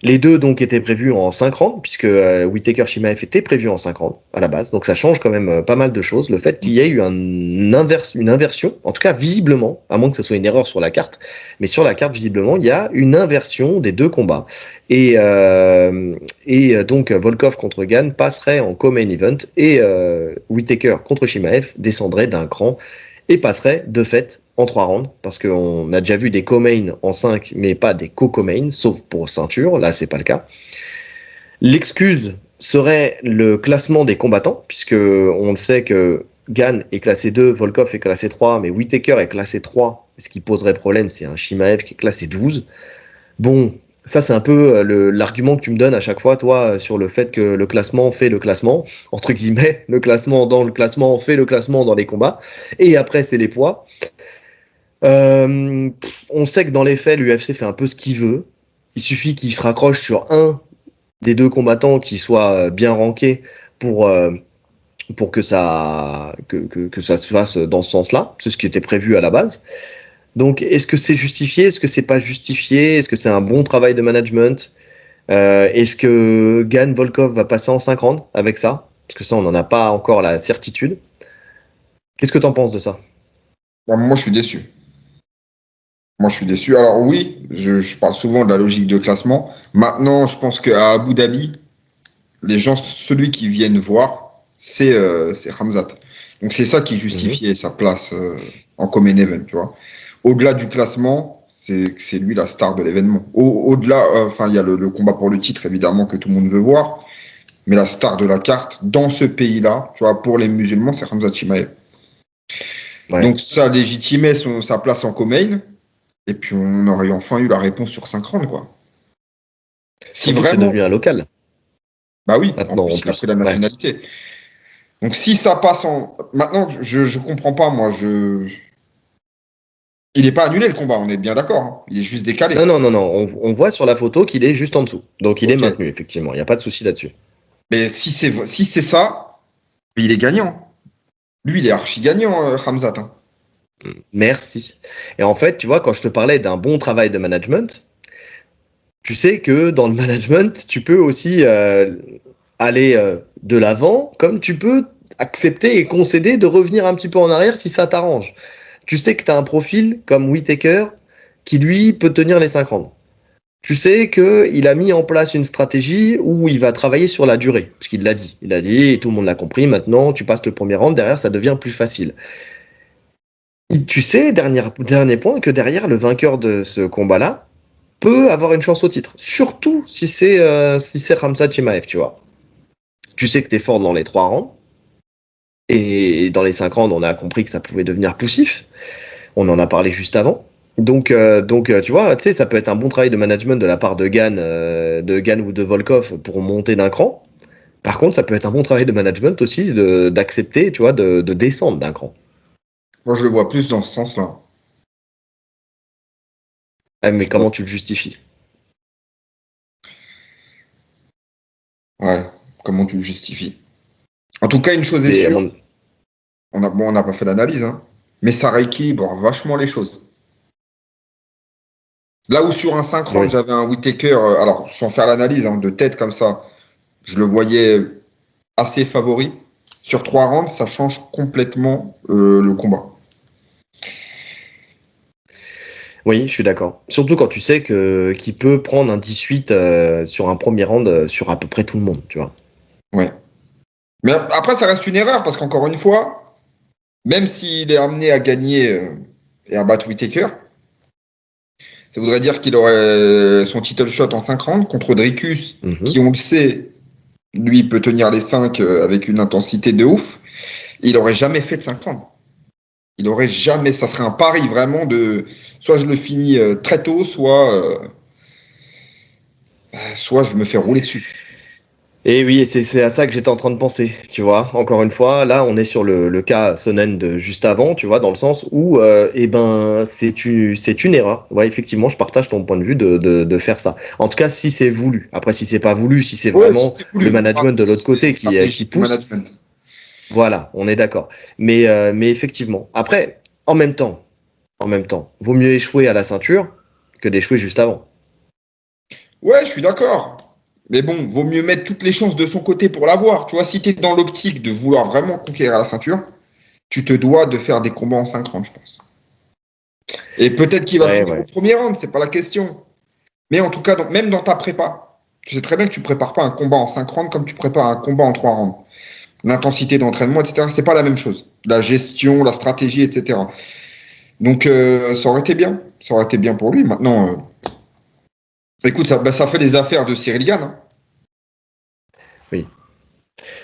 Les deux donc étaient prévus en 5 rounds, puisque Whittaker Shimaev était prévu en 5 rounds à la base. Donc ça change quand même pas mal de choses. Le fait qu'il y ait eu une inversion, en tout cas visiblement, à moins que ce soit une erreur sur la carte, mais sur la carte visiblement, il y a une inversion des deux combats. Et donc Volkov contre Gann passerait en co-main event et Whittaker contre Shimaev descendrait d'un cran et passerait de fait en 3 rounds, parce qu'on a déjà vu des co-main en 5, mais pas des co-co-main, sauf pour ceinture, là c'est pas le cas. L'excuse serait le classement des combattants, puisque on le sait que Gann est classé 2, Volkov est classé 3, mais Whittaker est classé 3, ce qui poserait problème, c'est un Shimaev qui est classé 12. Bon, ça c'est un peu l'argument que tu me donnes à chaque fois, toi, sur le fait que le classement fait le classement, entre guillemets, le classement dans le classement fait le classement dans les combats, et après c'est les poids. On sait que dans les faits, l'UFC fait un peu ce qu'il veut. Il suffit qu'il se raccroche sur un des deux combattants qui soit bien ranké pour, pour que ça se fasse dans ce sens-là. C'est ce qui était prévu à la base. Donc, est-ce que c'est justifié? Est-ce que c'est pas justifié? Est-ce que c'est un bon travail de management? Est-ce que Gann Volkov va passer en 5 rounds avec ça? Parce que ça, on n'en a pas encore la certitude. Qu'est-ce que tu en penses de ça? Moi, je suis déçu. Moi, je suis déçu. Alors oui, je parle souvent de la logique de classement. Maintenant, je pense qu'à Abu Dhabi, les gens, celui qui viennent voir, c'est Khamzat. Donc c'est ça qui Mhm. justifiait sa place en common event, tu vois. Au-delà du classement, c'est lui la star de l'événement. Au-delà, enfin, il y a le combat pour le titre, évidemment, que tout le monde veut voir. Mais la star de la carte, dans ce pays-là, tu vois, pour les musulmans, c'est Khamzat Chimaev. Ouais. Donc ça légitimait sa place en co-main. Et puis on aurait enfin eu la réponse sur 5 rounds, quoi. Si Surtout que c'est vraiment. devenu un local, Bah oui, en maintenant, en plus, il a pris plus. la Ouais. nationalité. Donc si ça passe en. Maintenant, je comprends pas, moi. Il n'est pas annulé le combat, on est bien d'accord. Hein. Il est juste décalé. Non. On voit sur la photo qu'il est juste en dessous. Donc il est Ok. maintenu, effectivement. Il n'y a pas de souci là-dessus. Mais si c'est ça, il est gagnant. Lui, il est archi gagnant, Hamzat. Hein. Merci. Et en fait, tu vois, quand je te parlais d'un bon travail de management, tu sais que dans le management, tu peux aussi aller de l'avant, comme tu peux accepter et concéder de revenir un petit peu en arrière si ça t'arrange. Tu sais que tu as un profil comme Whittaker qui, lui, peut tenir les 5 rounds. Tu sais qu'il a mis en place une stratégie où il va travailler sur la durée, parce qu'il l'a dit. Il a dit, et tout le monde l'a compris, maintenant tu passes le premier round, derrière ça devient plus facile. Tu sais, dernier point, que derrière le vainqueur de ce combat-là peut avoir une chance au titre. Surtout si c'est Khamzat Chimaev, tu vois. Tu sais que t'es fort dans les 3 rounds, et dans les 5 rounds, on a compris que ça pouvait devenir poussif. On en a parlé juste avant. Donc tu vois, tu sais, ça peut être un bon travail de management de la part de Gann ou de Volkov pour monter d'un cran. Par contre, ça peut être un bon travail de management aussi d'accepter, tu vois, de descendre d'un cran. Moi, je le vois plus dans ce sens-là. Ah, mais Je vois- comment tu le justifies? Ouais, comment tu le justifies? En tout cas, une chose est C'est à sûre, mon... on n'a pas fait l'analyse, hein, mais ça rééquilibre vachement les choses. Là où sur un 5 rounds, Oui. j'avais un Whittaker, alors sans faire l'analyse, hein, de tête comme ça, je le voyais assez favori. Sur 3 rounds, ça change complètement le combat. Oui, je suis d'accord. Surtout quand tu sais qu'il peut prendre un 18 sur un premier round sur à peu près tout le monde, tu vois. Ouais. Mais après, ça reste une erreur parce qu'encore une fois, même s'il est amené à gagner et à battre Whittaker, ça voudrait dire qu'il aurait son title shot en 5 rounds contre Dricus, Mhm. qui, on le sait, lui peut tenir les 5 avec une intensité de ouf. Il aurait jamais fait de 5 rounds. Il aurait jamais. Ça serait un pari vraiment de. Soit je le finis très tôt, soit je me fais rouler dessus. Et oui, c'est à ça que j'étais en train de penser, tu vois. Encore une fois, là, on est sur le cas Sonnen de juste avant, tu vois, dans le sens où, eh ben, c'est une erreur. Ouais, effectivement, je partage ton point de vue de faire ça. En tout cas, si c'est voulu. Après, si c'est pas voulu, si c'est Ouais, si vraiment c'est le voulu. On parle management de si l'autre c'est une côté qui stratégie du pousse, management. voilà, on est d'accord. Mais effectivement. Après, en même temps, vaut mieux échouer à la ceinture que d'échouer juste avant. Ouais, je suis d'accord. Mais bon, vaut mieux mettre toutes les chances de son côté pour l'avoir. Tu vois, si tu es dans l'optique de vouloir vraiment conquérir la ceinture, tu te dois de faire des combats en 5 rounds, je pense. Et peut-être qu'il va Ouais, finir au ouais. premier round, c'est pas la question. Mais en tout cas, même dans ta prépa, tu sais très bien que tu prépares pas un combat en 5 rounds comme tu prépares un combat en 3 rounds. L'intensité d'entraînement, etc., c'est pas la même chose. La gestion, la stratégie, etc. Donc, ça aurait été bien. Ça aurait été bien pour lui. Maintenant, écoute, ça fait les affaires de Cyril Gann, hein. Oui.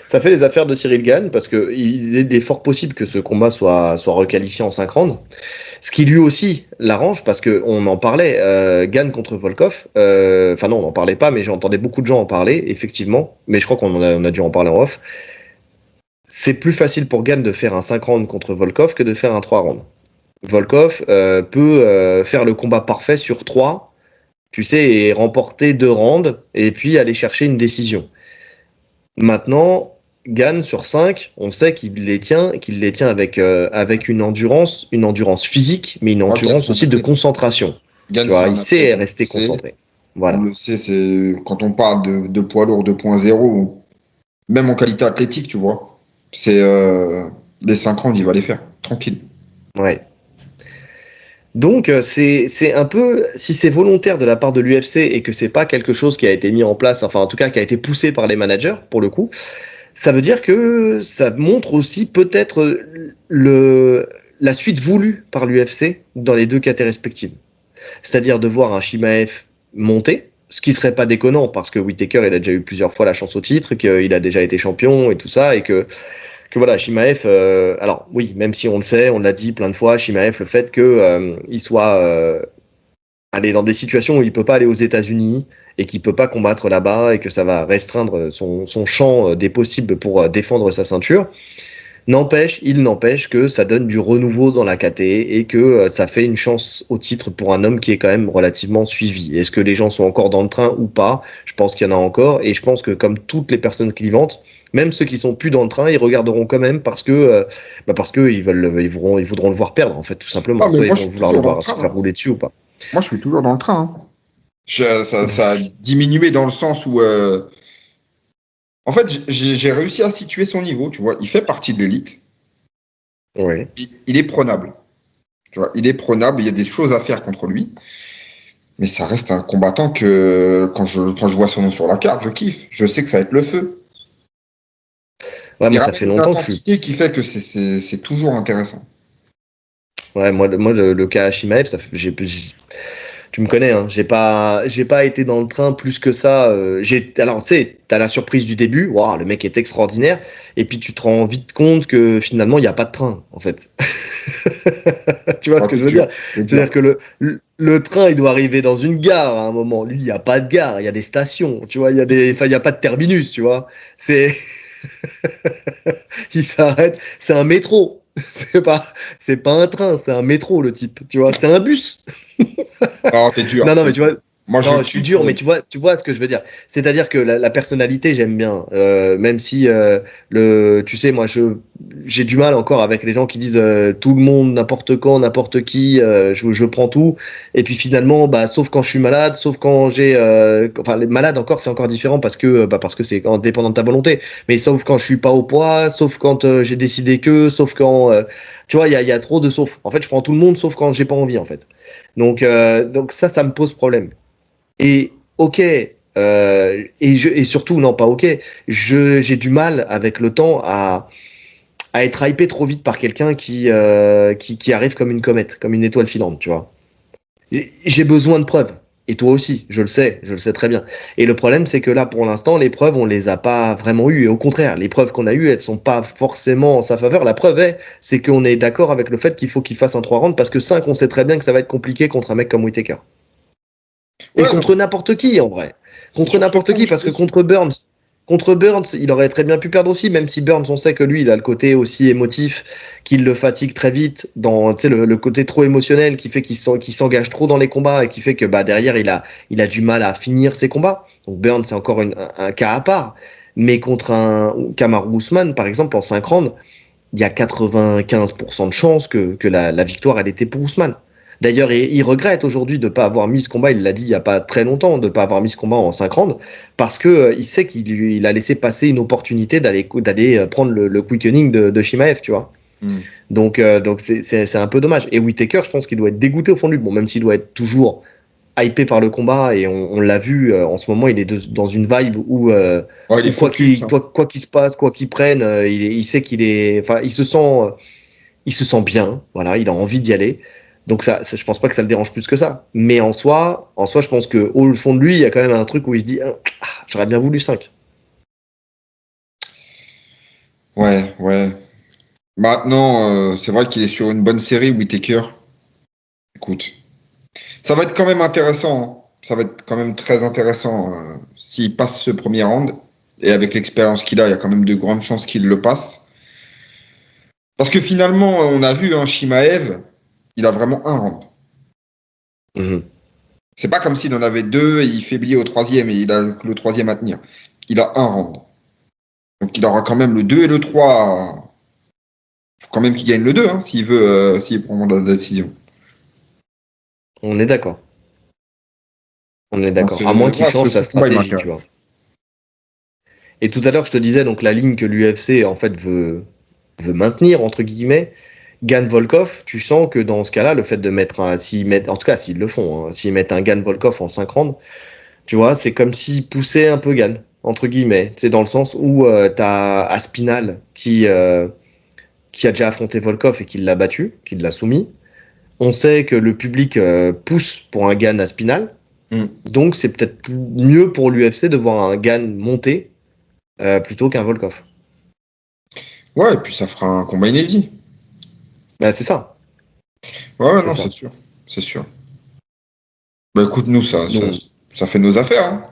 Ça fait les affaires de Cyril Gann parce qu'il est des forts possibles que ce combat soit requalifié en 5 rounds. Ce qui lui aussi l'arrange parce qu'on en parlait, Gann contre Volkov. Enfin non, on n'en parlait pas, mais j'entendais beaucoup de gens en parler, effectivement. Mais je crois on a dû en parler en off. C'est plus facile pour Gann de faire un 5 rounds contre Volkov que de faire un 3 rounds. Volkov peut faire le combat parfait sur 3, tu sais, et remporter 2 rounds et puis aller chercher une décision. Maintenant, Gann sur 5, on sait qu'il les tient avec une endurance physique, mais une Oh, Gann, endurance c'est un aussi de athlète. concentration. Gann, Tu c'est vois, un il athlète. sait rester concentré. On Voilà. le sait, c'est quand on parle de poids lourd 2.0, même en qualité athlétique, tu vois, c'est les 5 rounds, il va les faire, tranquille. Ouais. Donc c'est un peu si c'est volontaire de la part de l'UFC et que c'est pas quelque chose qui a été mis en place, enfin en tout cas qui a été poussé par les managers pour le coup, ça veut dire que ça montre aussi peut-être la suite voulue par l'UFC dans les deux catés respectives. C'est-à-dire de voir un Shimaev monter, ce qui serait pas déconnant parce que Whittaker il a déjà eu plusieurs fois la chance au titre, qu'il a déjà été champion et tout ça, et que voilà, Shimaev, alors oui, même si on le sait, on l'a dit plein de fois, Shimaev, le fait que il soit allé dans des situations où il peut pas aller aux États-Unis et qu'il peut pas combattre là-bas et que ça va restreindre son champ des possibles pour défendre sa ceinture. Il n'empêche que ça donne du renouveau dans la KT et que ça fait une chance au titre pour un homme qui est quand même relativement suivi. Est-ce que les gens sont encore dans le train ou pas? Je pense qu'il y en a encore et je pense que comme toutes les personnes clivantes, même ceux qui sont plus dans le train, ils regarderont quand même parce que ils voudront le voir perdre en fait tout Ah, simplement. mais Soit ils moi, je vont suis vouloir le toujours dans le voir se train, faire hein. rouler dessus ou pas. Moi, je suis toujours dans le train, hein. Ça a diminué dans le sens où, en fait, j'ai réussi à situer son niveau, tu vois. Il fait partie de l'élite. Oui. Il est prenable, tu vois. Il est prenable, il y a des choses à faire contre lui. Mais ça reste un combattant que, quand je vois son nom sur la carte, je kiffe. Je sais que ça va être le feu. Ouais, Il moi ça ramène fait une longtemps que je suis. intensité qui fait que c'est toujours intéressant. Ouais, le cas Shimaev, tu me connais, hein. J'ai pas été dans le train plus que ça. Alors, tu sais, t'as la surprise du début. Waouh, le mec est extraordinaire. Et puis, tu te rends vite compte que finalement, il n'y a pas de train, en fait. Tu vois ce Oh, que t'es je veux dur, dire? t'es dur. C'est-à-dire que le train, il doit arriver dans une gare à un moment. Lui, il n'y a pas de gare. Il y a des stations. Tu vois, enfin, il y a pas de terminus, tu vois. C'est, il s'arrête. C'est un métro. C'est pas un train, c'est un métro, le type. Tu vois, c'est un bus. Oh, t'es dur, Non, non, t'es mais tu vois, dur. Moi, je Non, je suis kiffe. dur, mais tu vois ce que je veux dire. C'est-à-dire que la personnalité, j'aime bien. Même si tu sais, moi, j'ai du mal encore avec les gens qui disent tout le monde, n'importe quand, n'importe qui, je prends tout. Et puis finalement, bah, sauf quand je suis malade, sauf quand j'ai, enfin, les malades encore, c'est encore différent parce que c'est dépendant de ta volonté. Mais sauf quand je suis pas au poids, sauf quand j'ai décidé que, sauf quand, tu vois, il y a trop de sauf. En fait, je prends tout le monde, sauf quand j'ai pas envie, en fait. Donc ça me pose problème. Et ok, et surtout, non, pas ok, j'ai du mal avec le temps à être hypé trop vite par quelqu'un qui arrive comme une comète, comme une étoile filante, tu vois. J'ai besoin de preuves. Et toi aussi, je le sais très bien. Et le problème, c'est que là, pour l'instant, les preuves, on les a pas vraiment eues. Et au contraire, les preuves qu'on a eues, elles sont pas forcément en sa faveur. La preuve c'est qu'on est d'accord avec le fait qu'il faut qu'il fasse un 3 rounds parce que 5, on sait très bien que ça va être compliqué contre un mec comme Whittaker. Et Ouais, non, contre n'importe qui, en vrai. c'est Contre sur ce n'importe point qui, que je parce te que suis. contre Burns, il aurait très bien pu perdre aussi, même si Burns, on sait que lui, il a le côté aussi émotif, qu'il le fatigue très vite, dans le côté trop émotionnel qui fait qu'il s'engage trop dans les combats et qui fait que bah, derrière, il a du mal à finir ses combats. Donc Burns, c'est encore un cas à part. Mais contre un Kamaru Usman, par exemple, en 5 rounds, il y a 95% de chances que la victoire, elle était pour Ousmane. D'ailleurs, il regrette aujourd'hui de ne pas avoir mis ce combat, il l'a dit il n'y a pas très longtemps, de ne pas avoir mis ce combat en 5 rounds, parce que il sait qu'il a laissé passer une opportunité d'aller prendre le quickening de Shimaev, tu vois. Hmm. Donc c'est un peu dommage. Et Whittaker, je pense qu'il doit être dégoûté au fond de lui. Bon, même s'il doit être toujours hypé par le combat, et on l'a vu, en ce moment, il est dans une vibe Ouais, il est où focus, hein. quoi qu'il se passe, quoi qu'il prenne, il sait qu'il est. Enfin, il se sent bien, voilà, il a envie d'y aller. Donc je pense pas que ça le dérange plus que ça. Mais je pense que au fond de lui, il y a quand même un truc où il se dit, j'aurais bien voulu 5. Ouais, ouais. Maintenant, c'est vrai qu'il est sur une bonne série, Whittaker. Écoute, ça va être quand même intéressant, hein. Ça va être quand même très intéressant s'il passe ce premier round. Et avec l'expérience qu'il a, il y a quand même de grandes chances qu'il le passe. Parce que finalement, on a vu, hein, Shimaev, il a vraiment un round. Mhm. C'est pas comme s'il en avait deux et il faiblit au troisième et il a le troisième à tenir. Il a un round. Donc il aura quand même le 2 et le 3. Faut quand même qu'il gagne le 2 hein, s'il prend la décision. On est d'accord. On est Moi, d'accord. À moins qu'il moi, change sa ce combat, il stratégie, tu vois. m'intéresse. Et tout à l'heure, je te disais, donc la ligne que l'UFC en fait veut maintenir, entre guillemets, Gan Volkov, tu sens que dans ce cas-là, le fait de mettre en tout cas s'ils le font, hein, s'ils mettent un Gan Volkov en 5 rounds, tu vois, c'est comme s'ils poussaient un peu Gan, entre guillemets. C'est dans le sens où t'as Aspinal qui a déjà affronté Volkov et qui l'a battu, qui l'a soumis. On sait que le public pousse pour un Gan Aspinal, Mm. donc c'est peut-être mieux pour l'UFC de voir un Gan monter plutôt qu'un Volkov. Ouais, et puis ça fera un combat inédit. Bah, c'est ça, Ouais, ouais, c'est non, c'est ça. sûr. C'est sûr. Bah écoute, nous, Donc, ça fait nos affaires, hein.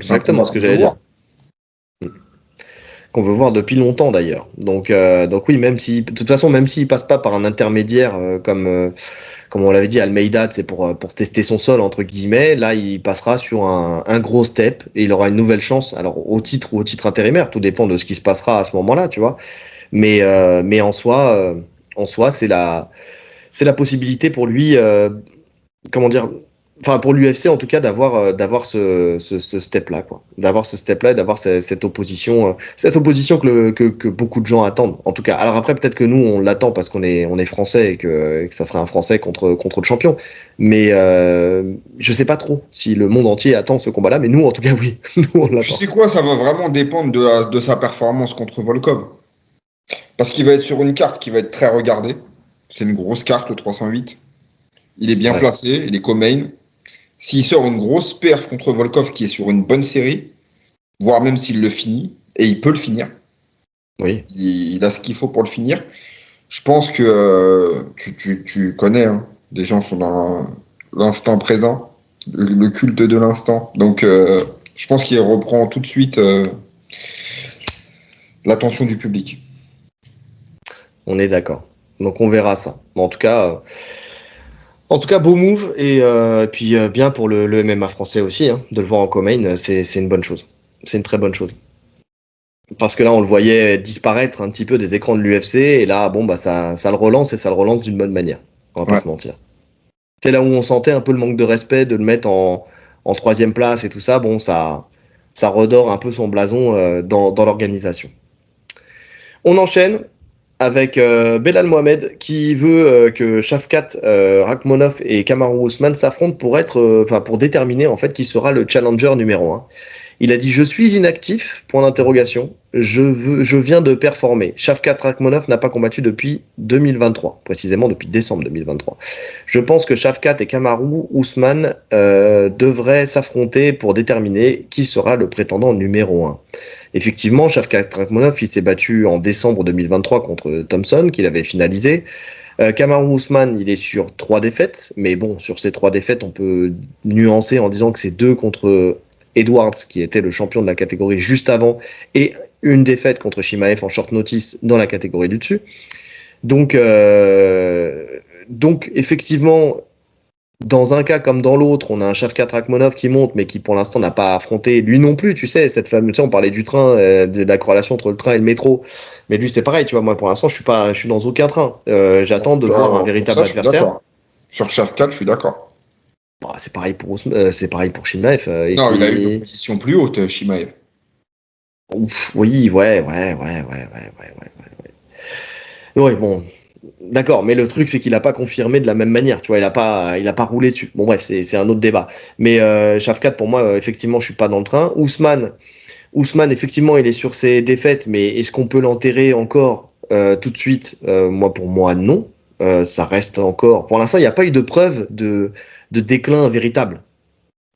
C'est un combat exactement ce qu'on que veut j'allais voir. dire. Qu'on veut voir depuis longtemps d'ailleurs. Donc oui, même si, de toute façon, même s'il passe pas par un intermédiaire comme on l'avait dit, Almeida, c'est pour tester son sol entre guillemets. Là, il passera sur un gros step et il aura une nouvelle chance. Alors au titre ou au titre intérimaire, tout dépend de ce qui se passera à ce moment-là, tu vois. Mais en soi, c'est la possibilité pour lui, comment dire, enfin pour l'UFC en tout cas d'avoir ce step là quoi, d'avoir ce step là et d'avoir cette opposition que beaucoup de gens attendent en tout cas. Alors après peut-être que nous on l'attend parce qu'on est français et que ça serait un français contre le champion, mais je sais pas trop si le monde entier attend ce combat là, mais nous en tout cas oui. Nous on Tu l'attend. sais quoi, ça va vraiment dépendre de sa performance contre Volkov. Parce qu'il va être sur une carte qui va être très regardée. C'est une grosse carte, le 308. Il est bien Ouais, placé, il est co-main. S'il sort une grosse perf contre Volkov qui est sur une bonne série, voire même s'il le finit, et il peut le finir, oui, il a ce qu'il faut pour le finir. Je pense que tu connais, hein, les gens sont dans l'instant présent, le culte de l'instant. Donc, je pense qu'il reprend tout de suite l'attention du public. on est d'accord. Donc on verra ça. Mais En tout cas, beau move et puis bien pour le MMA français aussi, hein, de le voir en co-main, c'est une bonne chose. C'est une très bonne chose. Parce que là, on le voyait disparaître un petit peu des écrans de l'UFC et là, bon, bah ça le relance et ça le relance d'une bonne manière. On va pas Ouais. se mentir. C'est là où on sentait un peu le manque de respect de le mettre en troisième place et tout ça. Bon, ça redore un peu son blason dans l'organisation. On enchaîne avec Belal Mohamed qui veut que Shavkat Rakhmonov et Kamaru Usman s'affrontent pour déterminer en fait qui sera le challenger numéro 1. Il a dit je suis inactif point d'interrogation. Je viens de performer. Shavkat Rakhmonov n'a pas combattu depuis 2023, précisément depuis décembre 2023. Je pense que Shavkat et Kamaru Usman devraient s'affronter pour déterminer qui sera le prétendant numéro 1. Effectivement, Shavkat Rakhmonov, il s'est battu en décembre 2023 contre Thompson, qu'il avait finalisé. Kamaru Usman, il est sur 3 défaites, mais bon, sur ces 3 défaites, on peut nuancer en disant que c'est 2 contre Edwards, qui était le champion de la catégorie juste avant, et une défaite contre Chimaev en short notice dans la catégorie du dessus. Donc effectivement, dans un cas comme dans l'autre, on a un Shavkat Rakhmonov qui monte, mais qui pour l'instant n'a pas affronté lui non plus, tu sais, cette fameuse, tu sais, on parlait du train, de la corrélation entre le train et le métro, mais lui c'est pareil, tu vois, moi pour l'instant je suis dans aucun train, j'attends de voir un véritable adversaire. Sur Shavkat, je suis d'accord. Bah, c'est pareil pour Chimaev. Non, il a eu une position plus haute, Chimaev. Ouf, oui, ouais. Ouais, bon, d'accord, mais le truc c'est qu'il a pas confirmé de la même manière, tu vois, il a pas roulé dessus. Bon bref, c'est un autre débat. Mais Shavkat, pour moi, effectivement, je suis pas dans le train. Ousmane, effectivement, il est sur ses défaites, mais est-ce qu'on peut l'enterrer encore tout de suite pour moi, non. Ça reste encore. Pour l'instant, il n'y a pas eu de preuve de déclin véritable.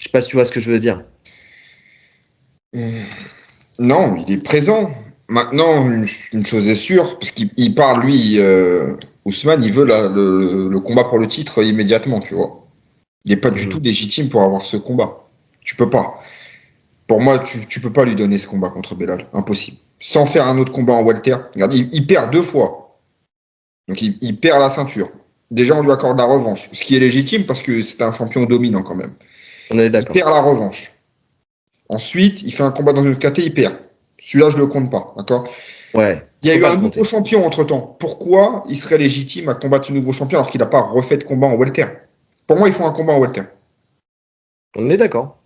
Je sais pas si tu vois ce que je veux dire. Non, il est présent. Maintenant, une chose est sûre, parce qu'il parle, lui, Ousmane, il veut le combat pour le titre immédiatement, tu vois. Il n'est pas du tout légitime pour avoir ce combat. Tu peux pas. Pour moi, tu peux pas lui donner ce combat contre Belal. Impossible. Sans faire un autre combat en welter. Regarde, il perd 2 fois. Donc, il perd la ceinture. Déjà, on lui accorde la revanche. Ce qui est légitime parce que c'est un champion dominant quand même. On est Il d'accord. perd la revanche. Ensuite, il fait un combat dans une KT, il perd. Celui-là, je le compte pas, d'accord? Ouais. Il y a eu un nouveau champion entre-temps. Pourquoi il serait légitime à combattre ce nouveau champion alors qu'il n'a pas refait de combat en welter? Pour moi, ils font un combat en welter. On est d'accord.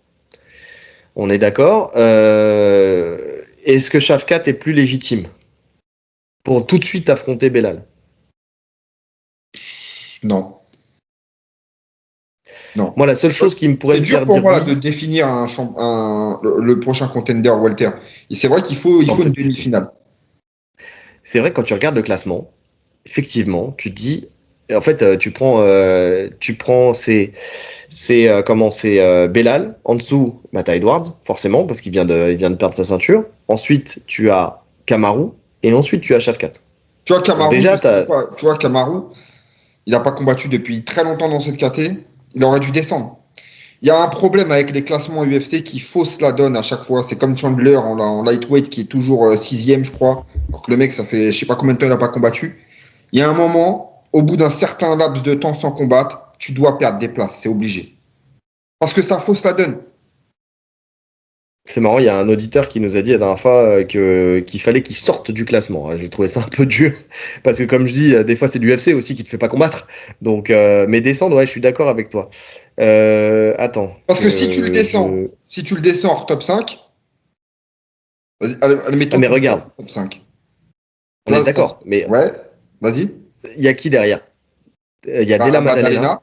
On est d'accord. Est-ce que Shavkat est plus légitime pour tout de suite affronter Belal? Non. Non. Moi, la seule chose qui me pourrait c'est me faire dur pour dire moi là, oui, de définir le prochain contender welter. Et c'est vrai qu'il faut une demi-finale. c'est vrai que quand tu regardes le classement, effectivement, tu te dis, en fait, tu prends c'est Belal, en dessous, bah, t'as Edwards, forcément, parce il vient de perdre sa ceinture. Ensuite, tu as Kamaru, et ensuite, tu as Shavkat. Tu vois, Kamaru, Déjà, tu vois, Kamaru, il n'a pas combattu depuis très longtemps dans cette KT. Il aurait dû descendre. Il y a un problème avec les classements UFC qui faussent la donne à chaque fois. C'est comme Chandler en lightweight qui est toujours 6e, je crois. Alors que le mec, ça fait je sais pas combien de temps il n'a pas combattu. Il y a un moment, au bout d'un certain laps de temps sans combattre, tu dois perdre des places. C'est obligé. Parce que ça fausse la donne. c'est marrant, il y a un auditeur qui nous a dit la dernière fois qu'il fallait qu'il sorte du classement. J'ai trouvé ça un peu dur, parce que comme je dis, des fois c'est l'UFC aussi qui te fait pas combattre. Donc, mais descendre, ouais, je suis d'accord avec toi. Attends. Parce que si tu le descends hors top 5, admettons mais regarde, top 5. on est d'accord, mais ouais, vas-y. il y a qui derrière? Il y a Della Maddalena,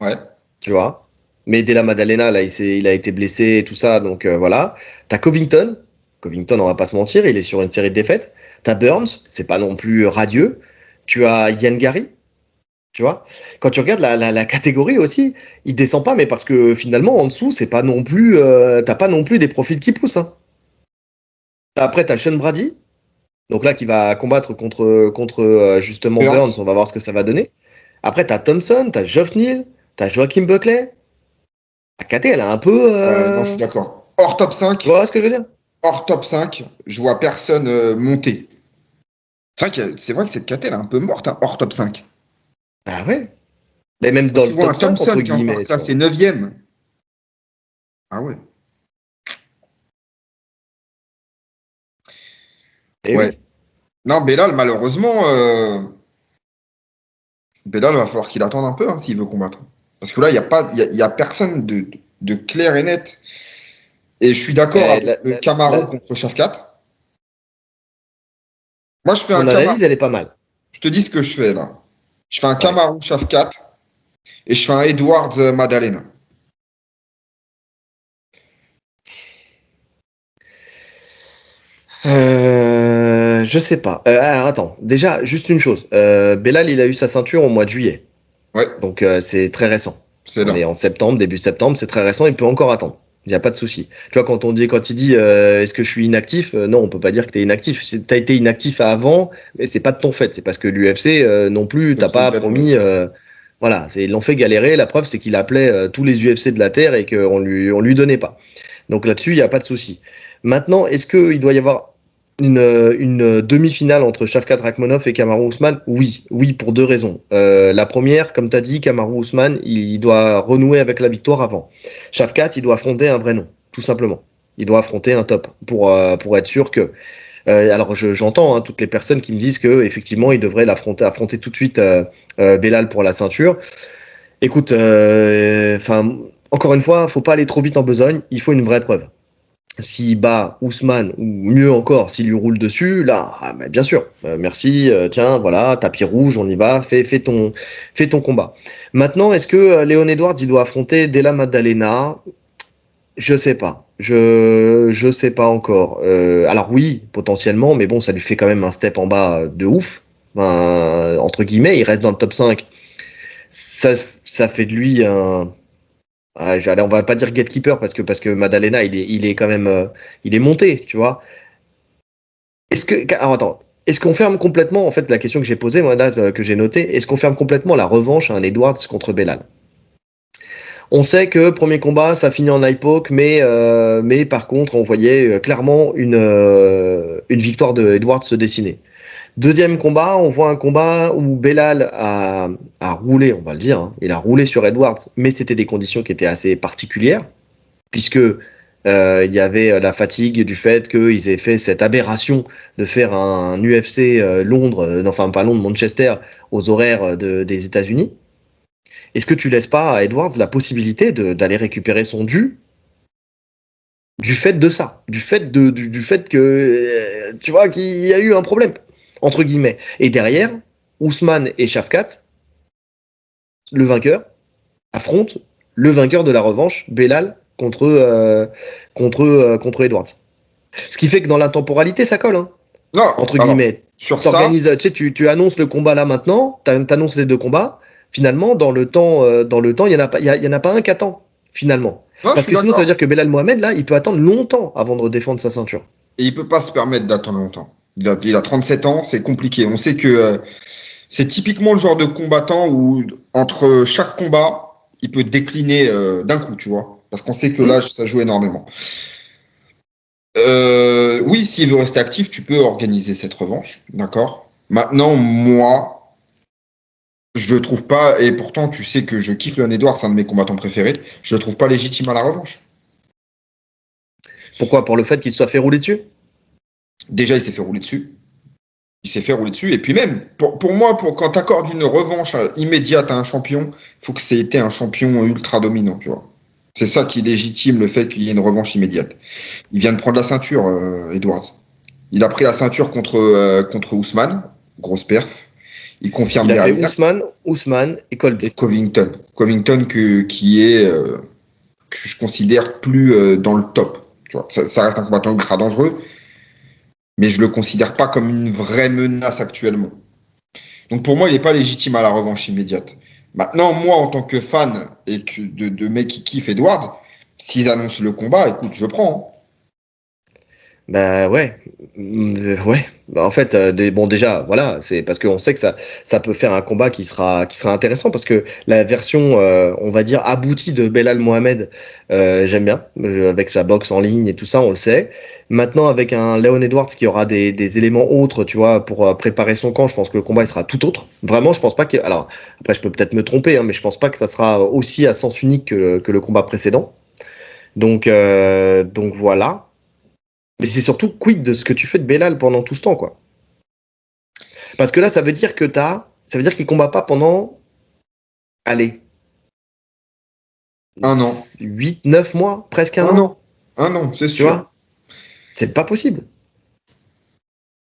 ouais. tu vois. Mais Della Maddalena, là, il a été blessé et tout ça, donc voilà. T'as Covington. Covington, on va pas se mentir, il est sur une série de défaites. T'as Burns, c'est pas non plus radieux. Tu as Ian Gary, tu vois. Quand tu regardes la catégorie aussi, il descend pas, mais parce que finalement, en dessous, c'est pas non plus, t'as pas non plus des profils qui poussent. Hein. Après, t'as Sean Brady, donc là, qui va combattre contre justement Burns, on va voir ce que ça va donner. Après, t'as Thompson, t'as Geoff Neal, t'as Joachim Buckley. La KT, elle a un peu. Non, je suis d'accord. Hors top 5. Tu vois ce que je veux dire? Hors top 5, je vois personne monter. C'est vrai que cette KT, elle est un peu morte, hein, hors top 5. Ah ouais. Mais même Quand dans tu le vois un top 5, Thompson entre qui est encore guillemets, tu vois. classé 9e. Ah ouais. Et Ouais. oui. Non, Belal, malheureusement, Belal va falloir qu'il attende un peu hein, s'il veut combattre. Parce que là, il n'y a, pas, y a personne de clair et net. Et je suis d'accord Eh, avec le Kamaru contre Shafkat. Moi, je fais un ton Kamaru. analyse, elle est pas mal. Je te dis ce que je fais là. Je fais un Ouais. Kamaru Shafkat et je fais un Edwards Madalena. Je sais pas. Alors, attends, déjà, juste une chose. Belal, il a eu sa ceinture au mois de juillet. Ouais, Donc, c'est très récent. c'est On est là. en septembre, début septembre, c'est très récent, il peut encore attendre. Il n'y a pas de souci. Tu vois, quand il dit est-ce que je suis inactif, non, on peut pas dire que tu es inactif. Tu as été inactif avant, mais c'est pas de ton fait. C'est parce que l'UFC non plus, t'as UFC pas galère, ouais. promis. Voilà, ils l'ont fait galérer. La preuve, c'est qu'il appelait tous les UFC de la Terre et on lui donnait pas. Donc là-dessus, il n'y a pas de souci. Maintenant, est-ce qu'il doit y avoir une demi-finale entre Shavkat Rakhmonov et Kamaru Usman? Oui, oui, pour deux raisons. La première, comme tu as dit, Kamaru Usman, il doit renouer avec la victoire avant. Shavkat, il doit affronter un vrai nom, tout simplement. Il doit affronter un top pour être sûr que. Alors j'entends toutes les personnes qui me disent que effectivement il devrait affronter tout de suite Belal pour la ceinture. Écoute, encore une fois, faut pas aller trop vite en besogne. Il faut une vraie preuve. S'il bat Ousmane, ou mieux encore, s'il lui roule dessus, là, bah, bien sûr, merci, tiens, voilà, tapis rouge, on y va, fais ton combat. Maintenant, est-ce que Léon Edwards, il doit affronter Della Maddalena? Je sais pas. Je sais pas encore. Alors oui, potentiellement, mais bon, ça lui fait quand même un step en bas de ouf. Entre guillemets, il reste dans le top 5. Ça, ça fait de lui un, on va pas dire gatekeeper parce que Madalena il est quand même il est monté, tu vois. Alors attends, est-ce qu'on ferme complètement en fait la question que j'ai posée moi là que j'ai notée, est-ce qu'on ferme complètement la revanche à un Edwards contre Belal? On sait que premier combat ça finit en eye poke mais par contre on voyait clairement une victoire de Edwards se dessiner. Deuxième combat, on voit un combat où Belal a roulé, on va le dire, hein, il a roulé sur Edwards, mais c'était des conditions qui étaient assez particulières puisque il y avait la fatigue du fait qu'ils aient fait cette aberration de faire un UFC Londres, enfin pas Londres, Manchester, aux horaires des États-Unis. Est-ce que tu laisses pas à Edwards la possibilité d'aller récupérer son dû du fait de ça, du fait que tu vois qu'il y a eu un problème entre guillemets. Et derrière, Ousmane et Shafkat, le vainqueur, affrontent le vainqueur de la revanche, Belal contre Edwards. Ce qui fait que dans la temporalité, ça colle, hein, Non, entre alors, guillemets. sur ça, T'organises, tu annonces le combat là maintenant, t'annonces les deux combats. Finalement, dans le temps, il y en a pas un qui attend. Finalement, non, je parce suis que sinon, ça veut dire d'accord. que Belal Mohamed là, il peut attendre longtemps avant de défendre sa ceinture. Et il peut pas se permettre d'attendre longtemps. Il a 37 ans, c'est compliqué. On sait que c'est typiquement le genre de combattant où, entre chaque combat, il peut décliner d'un coup, tu vois. Parce qu'on sait que Hmm. l'âge, ça joue énormément. Oui, s'il veut rester actif, tu peux organiser cette revanche, d'accord? Maintenant, moi, je le trouve pas, et pourtant, tu sais que je kiffe Leon Edwards, c'est un de mes combattants préférés, je le trouve pas légitime à la revanche. Pourquoi? Pour le fait qu'il se soit fait rouler dessus? Déjà, il s'est fait rouler dessus. Il s'est fait rouler dessus. Et puis même, pour moi, quand tu accordes une revanche immédiate à un champion, il faut que c'est été un champion ultra dominant, tu vois. C'est ça qui légitime le fait qu'il y ait une revanche immédiate. Il vient de prendre la ceinture, Edwards. Il a pris la ceinture contre Ousmane, grosse perf. Il confirme Il a fait derrière. Ousmane et Et Colby. Covington. Covington qui est, que je considère plus dans le top. Tu vois. Ça reste un combattant ultra dangereux, mais je le considère pas comme une vraie menace actuellement. Donc pour moi, il n'est pas légitime à la revanche immédiate. Maintenant, moi, en tant que fan et de mec qui kiffe Edwards, s'ils annoncent le combat, écoute, je prends. Hein. Bah ouais, ouais. Bah, en fait, bon déjà, voilà, c'est parce qu'on sait que ça peut faire un combat qui sera intéressant parce que la version, on va dire aboutie de Belal Mohamed, j'aime bien avec sa boxe en ligne et tout ça, on le sait. Maintenant, avec un Leon Edwards qui aura des éléments autres, tu vois, pour préparer son camp, je pense que le combat il sera tout autre. Vraiment, je pense pas que. Alors après, je peux peut-être me tromper, hein, mais je pense pas que ça sera aussi à sens unique que le combat précédent. Donc voilà. Mais c'est surtout quid de ce que tu fais de Belal pendant tout ce temps, quoi. Parce que là, ça veut dire qu'il combat pas pendant, allez, Un an. 8, 9 mois, presque un Un an, an. Un an, c'est tu sûr. vois? C'est pas possible.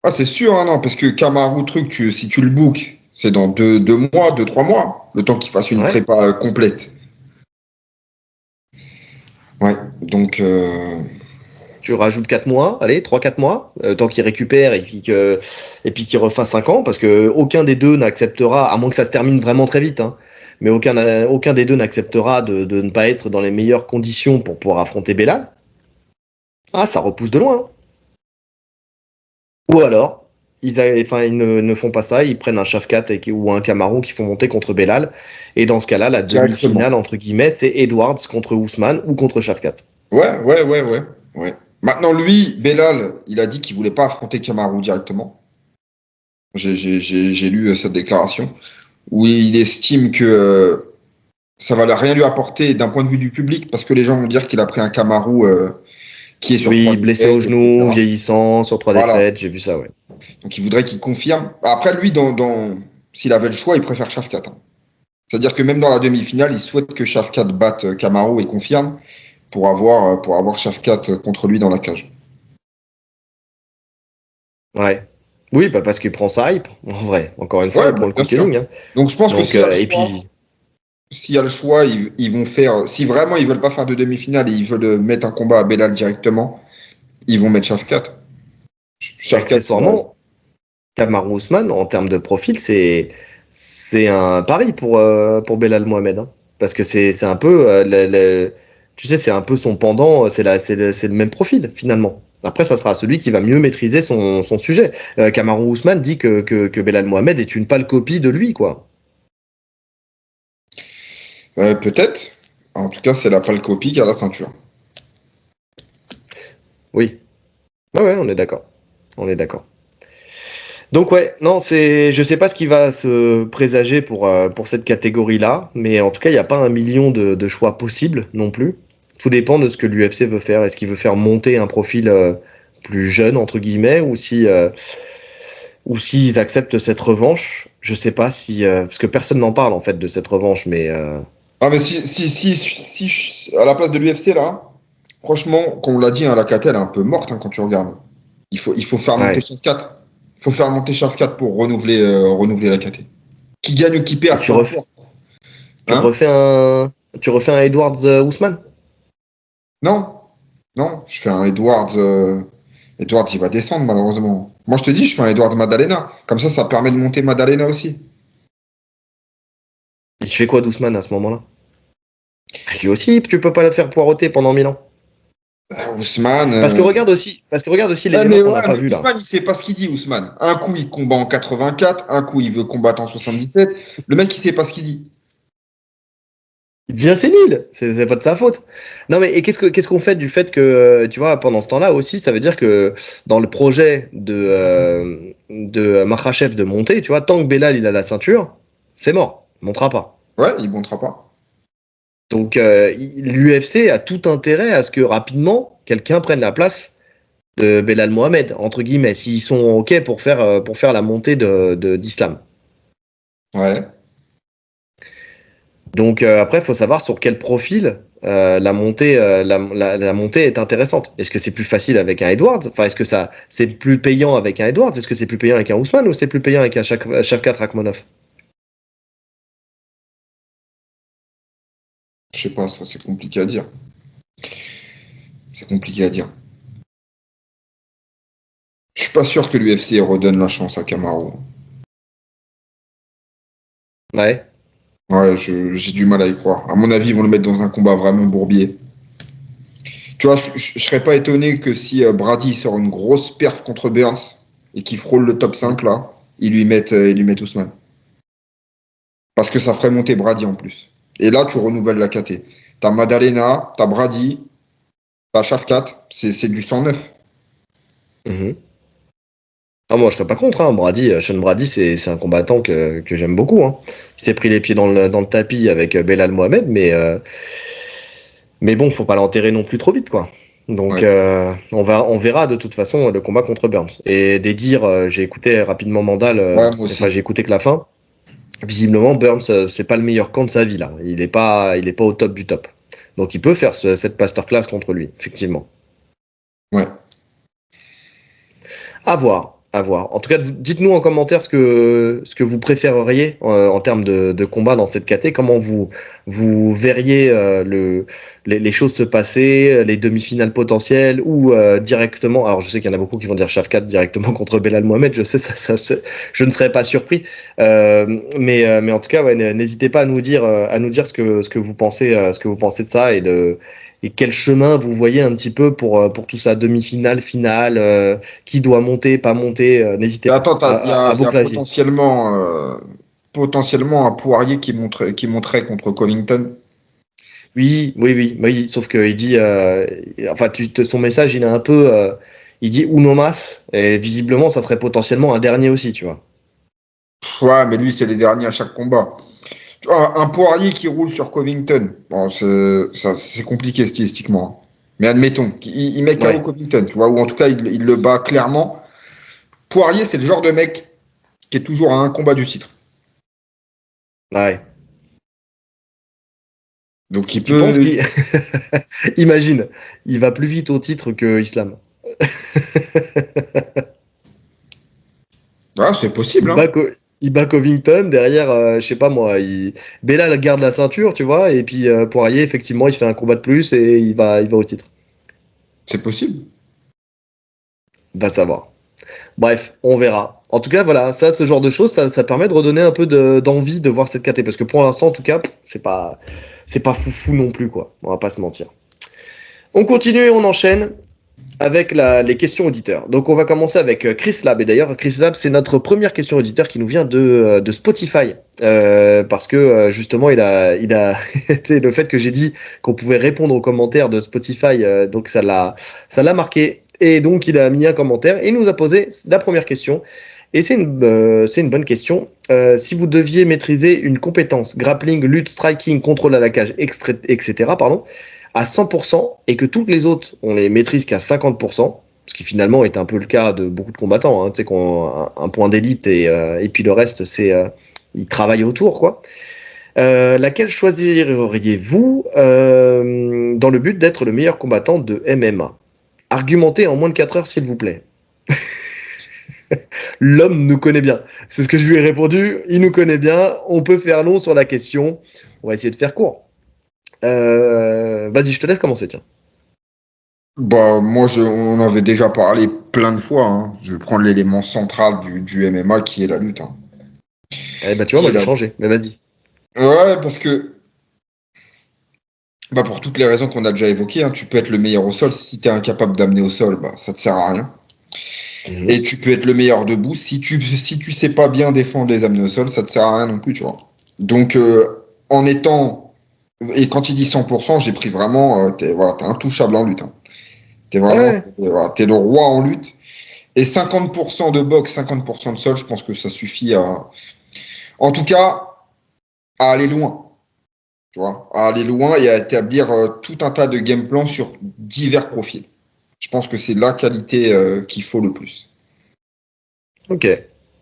Ah, c'est sûr, un an, parce que Kamaru, truc, si tu le bookes, c'est dans 2 mois, 3 mois, le temps qu'il fasse une Ouais. prépa complète. Ouais, donc, Tu rajoutes 4 mois, allez, 3, 4 mois, tant qu'il récupère et puis qu'il refasse 5 ans, parce que aucun des deux n'acceptera, à moins que ça se termine vraiment très vite, hein, mais aucun des deux n'acceptera de ne pas être dans les meilleures conditions pour pouvoir affronter Belal. Ah, ça repousse de loin, hein. Ou alors, ils ne font pas ça, ils prennent un Shafkat ou un Camaro qui font monter contre Belal. Et dans ce cas-là, la directement. demi-finale, entre guillemets, c'est Edwards contre Ousmane ou contre Shafkat. Ouais, ouais, ouais, ouais, ouais. Maintenant, lui, Belal, il a dit qu'il voulait pas affronter Kamaru directement. J'ai lu cette déclaration où il estime que ça va rien lui apporter d'un point de vue du public parce que les gens vont dire qu'il a pris un Kamaru qui est sur trois Oui, blessé au défaites, genou, etc. vieillissant, sur 3 défaites, Voilà. j'ai vu ça, ouais. Donc il voudrait qu'il confirme. Après, lui, s'il avait le choix, il préfère Shafkat, hein. C'est-à-dire que même dans la demi-finale, il souhaite que Shafkat batte Kamaru et confirme pour avoir Shafkat contre lui dans la cage. Ouais. Oui, bah parce qu'il prend sa hype, en vrai. Encore une fois, Ouais, il prend le bien sûr. cocooning, hein. Donc je pense que Donc, s'il y a le et choix, puis, ils vont faire. Si vraiment ils veulent pas faire de demi-finale et ils veulent mettre un combat à Belal directement, ils vont mettre Shafkat. Shafkat, accessoirement, Kamaru Ousmane, en termes de profil, c'est un pari pour Belal Mohamed, hein. Parce que c'est un peu, tu sais, c'est un peu son pendant, c'est le même profil, finalement. Après, ça sera celui qui va mieux maîtriser son sujet. Kamaru Ousmane dit que Belal Mohamed est une pâle copie de lui, quoi. peut-être. En tout cas, c'est la pâle copie qui a la ceinture. Oui. Ouais, ouais, on est d'accord. On est d'accord. Donc ouais, non, je sais pas ce qui va se présager pour cette catégorie-là, mais en tout cas, il n'y a pas 1 million de choix possibles non plus. Tout dépend de ce que l'UFC veut faire. Est-ce qu'il veut faire monter un profil plus jeune, entre guillemets, ou s'ils acceptent cette revanche. Je sais pas si... parce que personne n'en parle, en fait, de cette revanche, mais... Ah, mais si, à la place de l'UFC, là, franchement, comme on l'a dit, hein, la KT, elle est un peu morte hein, quand tu regardes. Il faut faire monter ouais. Shafkat. Il faut faire monter Shafkat pour renouveler la KT. Qui gagne ou qui Et perd, tu, peu importe. tu Hein? refais un... Tu refais un Edwards Ousmane? Non, non, je fais un Edwards. Edwards, il va descendre, malheureusement. Moi, je te dis, je fais un Edwards Madalena. Comme ça permet de monter Madalena aussi. Et tu fais quoi d'Ousmane à ce moment-là? Lui aussi, tu peux pas le faire poireauter pendant 1000 ans. Ousmane. Parce que regarde aussi l'élément Mais qu'on ouais, n'a pas mais vu là. Ousmane, il sait pas ce qu'il dit, Ousmane. Un coup, il combat en 84, un coup, il veut combattre en 77. Le mec, il sait pas ce qu'il dit. Il devient sénile, c'est pas de sa faute. Non mais et qu'est-ce qu'on fait du fait que tu vois pendant ce temps-là aussi, ça veut dire que dans le projet de Makhachev de monter, tu vois, tant que Belal il a la ceinture, c'est mort, il montera pas. Ouais, il montera pas. Donc l'UFC a tout intérêt à ce que rapidement quelqu'un prenne la place de Belal Mohamed entre guillemets, s'ils sont ok pour faire la montée d'Islam. Ouais. Donc après, il faut savoir sur quel profil la montée est intéressante. Est-ce que c'est plus facile avec un Edwards? Enfin, est-ce que c'est plus payant avec un Edwards? Est-ce que c'est plus payant avec un Ousmane ou c'est plus payant avec un Shavkat Rakhmonov? Je sais pas, ça, c'est compliqué à dire. C'est compliqué à dire. Je suis pas sûr que l'UFC redonne la chance à Kamaru. Ouais. Ouais, j'ai du mal à y croire. À mon avis, ils vont le mettre dans un combat vraiment bourbier. Tu vois, je serais pas étonné que si Brady sort une grosse perf contre Burns et qu'il frôle le top 5 là, ils lui mettent Ousmane. Parce que ça ferait monter Brady en plus. Et là, tu renouvelles la KT. T'as Madalena, t'as Brady, t'as Shafkat, c'est du 109. Mhm. Ah, moi, je serais pas contre. Hein. Sean Brady, c'est un combattant que j'aime beaucoup. Hein. Il s'est pris les pieds dans le tapis avec Belal Mohamed, mais bon, faut pas l'enterrer non plus trop vite, quoi. Donc, Ouais. on verra de toute façon le combat contre Burns. Et des dires, j'ai écouté rapidement Mandal, Ouais, moi enfin, aussi. j'ai écouté que la fin. Visiblement, Burns, c'est pas le meilleur camp de sa vie, là. Il est pas au top du top. Donc, il peut faire cette masterclass contre lui, effectivement. Ouais. À voir, à voir. En tout cas, dites-nous en commentaire ce que vous préféreriez en termes de combat dans cette KT. Comment vous verriez les choses se passer, les demi-finales potentielles ou directement. Alors, je sais qu'il y en a beaucoup qui vont dire Shafkat directement contre Belal Mohamed. Je sais, je ne serais pas surpris. Mais en tout cas, ouais, n'hésitez pas à nous dire ce que vous pensez, ce que vous pensez de ça et quel chemin vous voyez un petit peu pour tout ça, demi-finale, finale, qui doit monter, pas monter, n'hésitez Et pas attends, à il y vos a claviers. potentiellement un Poirier qui monterait contre Covington. Oui, oui, oui, oui, sauf qu'il dit, enfin, son message, il est un peu, il dit uno mas, et visiblement, ça serait potentiellement un dernier aussi, tu vois. Ouais, mais lui, c'est les derniers à chaque combat. Tu vois, un Poirier qui roule sur Covington, bon, c'est compliqué stylistiquement, hein. Mais admettons, il met KO Ouais, Covington, tu vois, ou en tout cas, il le bat clairement. Poirier, c'est le genre de mec qui est toujours à un combat du titre. ouais. Donc il Tu penses peut. qu'il, imagine, il va plus vite au titre que Islam. Ah, c'est possible, Il hein. bat, il bat Covington, derrière, je sais pas moi, Bella garde la ceinture, tu vois, et puis Poirier, effectivement, il fait un combat de plus et il va au titre. C'est possible. Va savoir. Bref, on verra. En tout cas, voilà, ça, ce genre de choses, ça permet de redonner un peu d'envie de voir cette KT, parce que pour l'instant, en tout cas, c'est pas foufou non plus, quoi. On va pas se mentir. On continue et on enchaîne avec les questions auditeurs. Donc, on va commencer avec Chris Lab. Et d'ailleurs, Chris Lab, c'est notre première question auditeur qui nous vient de Spotify. Parce que justement, tu sais, le fait que j'ai dit qu'on pouvait répondre aux commentaires de Spotify, donc ça l'a marqué. Et donc, il a mis un commentaire et il nous a posé la première question. Et c'est une bonne question. Si vous deviez maîtriser une compétence, grappling, lutte, striking, contrôle à la cage, etc., pardon, à 100% et que toutes les autres, on les maîtrise qu'à 50%, ce qui finalement est un peu le cas de beaucoup de combattants, hein, tu sais, qui ont un point d'élite et puis le reste, ils travaillent autour, quoi. Laquelle choisiriez-vous dans le but d'être le meilleur combattant de MMA? Argumentez en moins de 4 heures, s'il vous plaît. L'homme nous connaît bien. C'est ce que je lui ai répondu. Il nous connaît bien. On peut faire long sur la question. On va essayer de faire court. Vas-y, je te laisse commencer, tiens. Bah, moi, on en avait déjà parlé plein de fois, hein. Je vais prendre l'élément central du MMA qui est la lutte, hein. Eh ben, tu vois, Qui moi est j'ai la... changé, mais vas-y. Ouais, parce que bah, pour toutes les raisons qu'on a déjà évoquées, hein, tu peux être le meilleur au sol. Si tu es incapable d'amener au sol, bah, ça te sert à rien. Mhm. Et tu peux être le meilleur debout. Si tu sais pas bien défendre les amener au sol, ça te sert à rien non plus, tu vois. Donc, en étant. Et quand il dit 100%, j'ai pris vraiment. Voilà, t'es intouchable en lutte, hein. T'es vraiment. Ouais, Voilà, t'es le roi en lutte. Et 50% de boxe, 50% de sol, je pense que ça suffit à. En tout cas, à aller loin. Tu vois, à aller loin et à établir tout un tas de game plans sur divers profils. Je pense que c'est la qualité qu'il faut le plus. ok.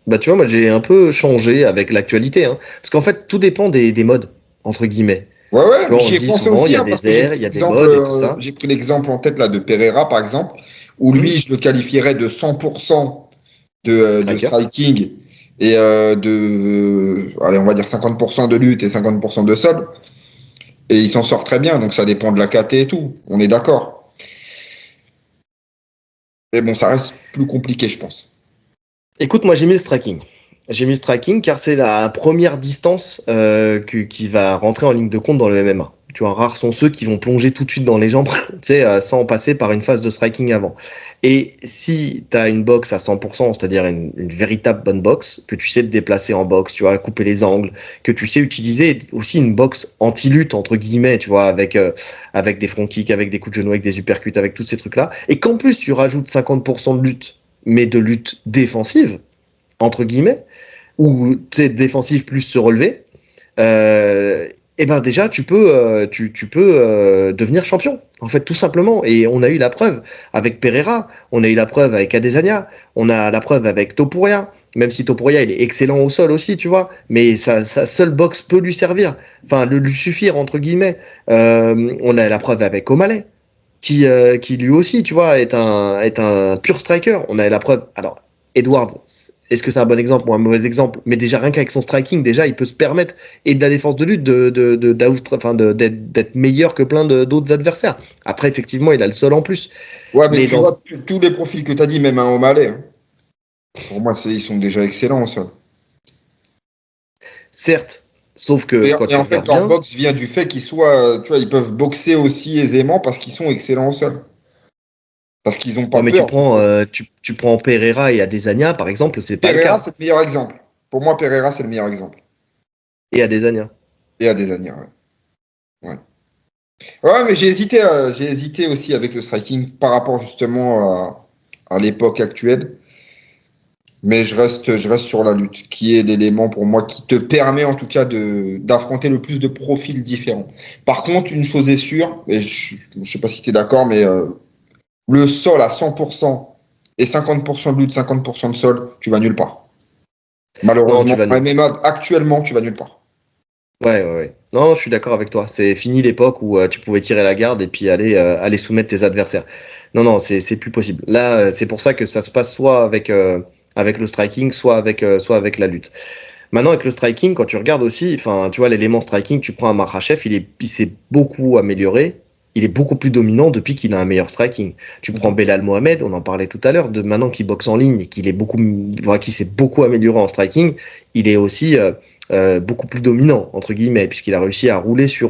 Bah tu vois, moi j'ai un peu changé avec l'actualité, hein. Parce qu'en fait, tout dépend des modes, entre guillemets. Ouais, Tu ouais, vois, on j'y le ai dit pensé souvent, il aussi, y a hein, parce des que airs, il y a des modes et tout ça. j'ai pris l'exemple en tête là de Pereira, par exemple, où Hmm. lui, je le qualifierais de 100% de Striker. striking et allez, on va dire 50% de lutte et 50% de sol. Et il s'en sort très bien, donc ça dépend de la KT et tout. On est d'accord. Mais bon, ça reste plus compliqué, je pense. Écoute, moi j'ai mis le striking. J'ai mis le striking car c'est la première distance qui va rentrer en ligne de compte dans le MMA. Tu vois, rares sont ceux qui vont plonger tout de suite dans les jambes, tu sais, sans passer par une phase de striking avant. Et si tu as une boxe à 100%, c'est-à-dire une véritable bonne boxe, que tu sais te déplacer en boxe, tu vois, couper les angles, que tu sais utiliser aussi une boxe anti-lutte, entre guillemets, tu vois, avec des front kicks, avec des coups de genou, avec des uppercuts, avec tous ces trucs-là, et qu'en plus tu rajoutes 50% de lutte, mais de lutte défensive, entre guillemets, ou tu sais, défensive plus se relever, et ben déjà tu peux devenir champion en fait tout simplement, et on a eu la preuve avec Pereira, on a eu la preuve avec Adesanya, on a la preuve avec Topuria, même si Topuria il est excellent au sol aussi, tu vois, mais sa seule boxe peut lui servir, enfin lui suffire entre guillemets. On a la preuve avec O'Malley qui lui aussi, tu vois, est un pur striker. On a la preuve. Alors, Edwards, est-ce que c'est un bon exemple ou un mauvais exemple? Mais déjà, rien qu'avec son striking, déjà, il peut se permettre, et de la défense de lutte, d'être meilleur que plein d'autres adversaires. Après, effectivement, il a le sol en plus. Ouais, mais Mais tu vois, tous les profils que tu as dit, même un O'Malley, hein, pour moi, ils sont déjà excellents, ça. certes, sauf que quand Et tu en fait, regardes leur bien, boxe vient du fait qu'ils soient, tu vois, ils peuvent boxer aussi aisément parce qu'ils sont excellents au sol. Parce qu'ils n'ont pas ouais, mais peur, justement. tu prends Pereira et Adesanya, par exemple, c'est pas le Pereira, cas. c'est le meilleur exemple. Pour moi, Pereira, c'est le meilleur exemple. Et Adesanya. Et Adesanya, ouais. Ouais, ouais, mais j'ai hésité aussi avec le striking par rapport justement à l'époque actuelle. Mais je reste sur la lutte, qui est l'élément pour moi qui te permet en tout cas d'affronter le plus de profils différents. Par contre, une chose est sûre, et je sais pas si tu es d'accord, mais le sol à 100% et 50% de lutte, 50% de sol, tu vas nulle part. Non, tu Malheureusement, vas en nulle part. MMA, actuellement, tu vas nulle part. Ouais, ouais, ouais. Non, je suis d'accord avec toi. C'est fini l'époque où tu pouvais tirer la garde et puis aller soumettre tes adversaires. Non, non, c'est plus possible. Là, c'est pour ça que ça se passe soit avec le striking, soit avec la lutte. Maintenant, avec le striking, quand tu regardes aussi, enfin, tu vois, l'élément striking, tu prends un Makhachev, il s'est beaucoup amélioré. Il est beaucoup plus dominant depuis qu'il a un meilleur striking. Tu prends Mhm. Belal Mohamed, on en parlait tout à l'heure, de maintenant qu'il boxe en ligne, voilà, qu'il s'est beaucoup amélioré en striking, il est aussi beaucoup plus dominant entre guillemets, puisqu'il a réussi à rouler sur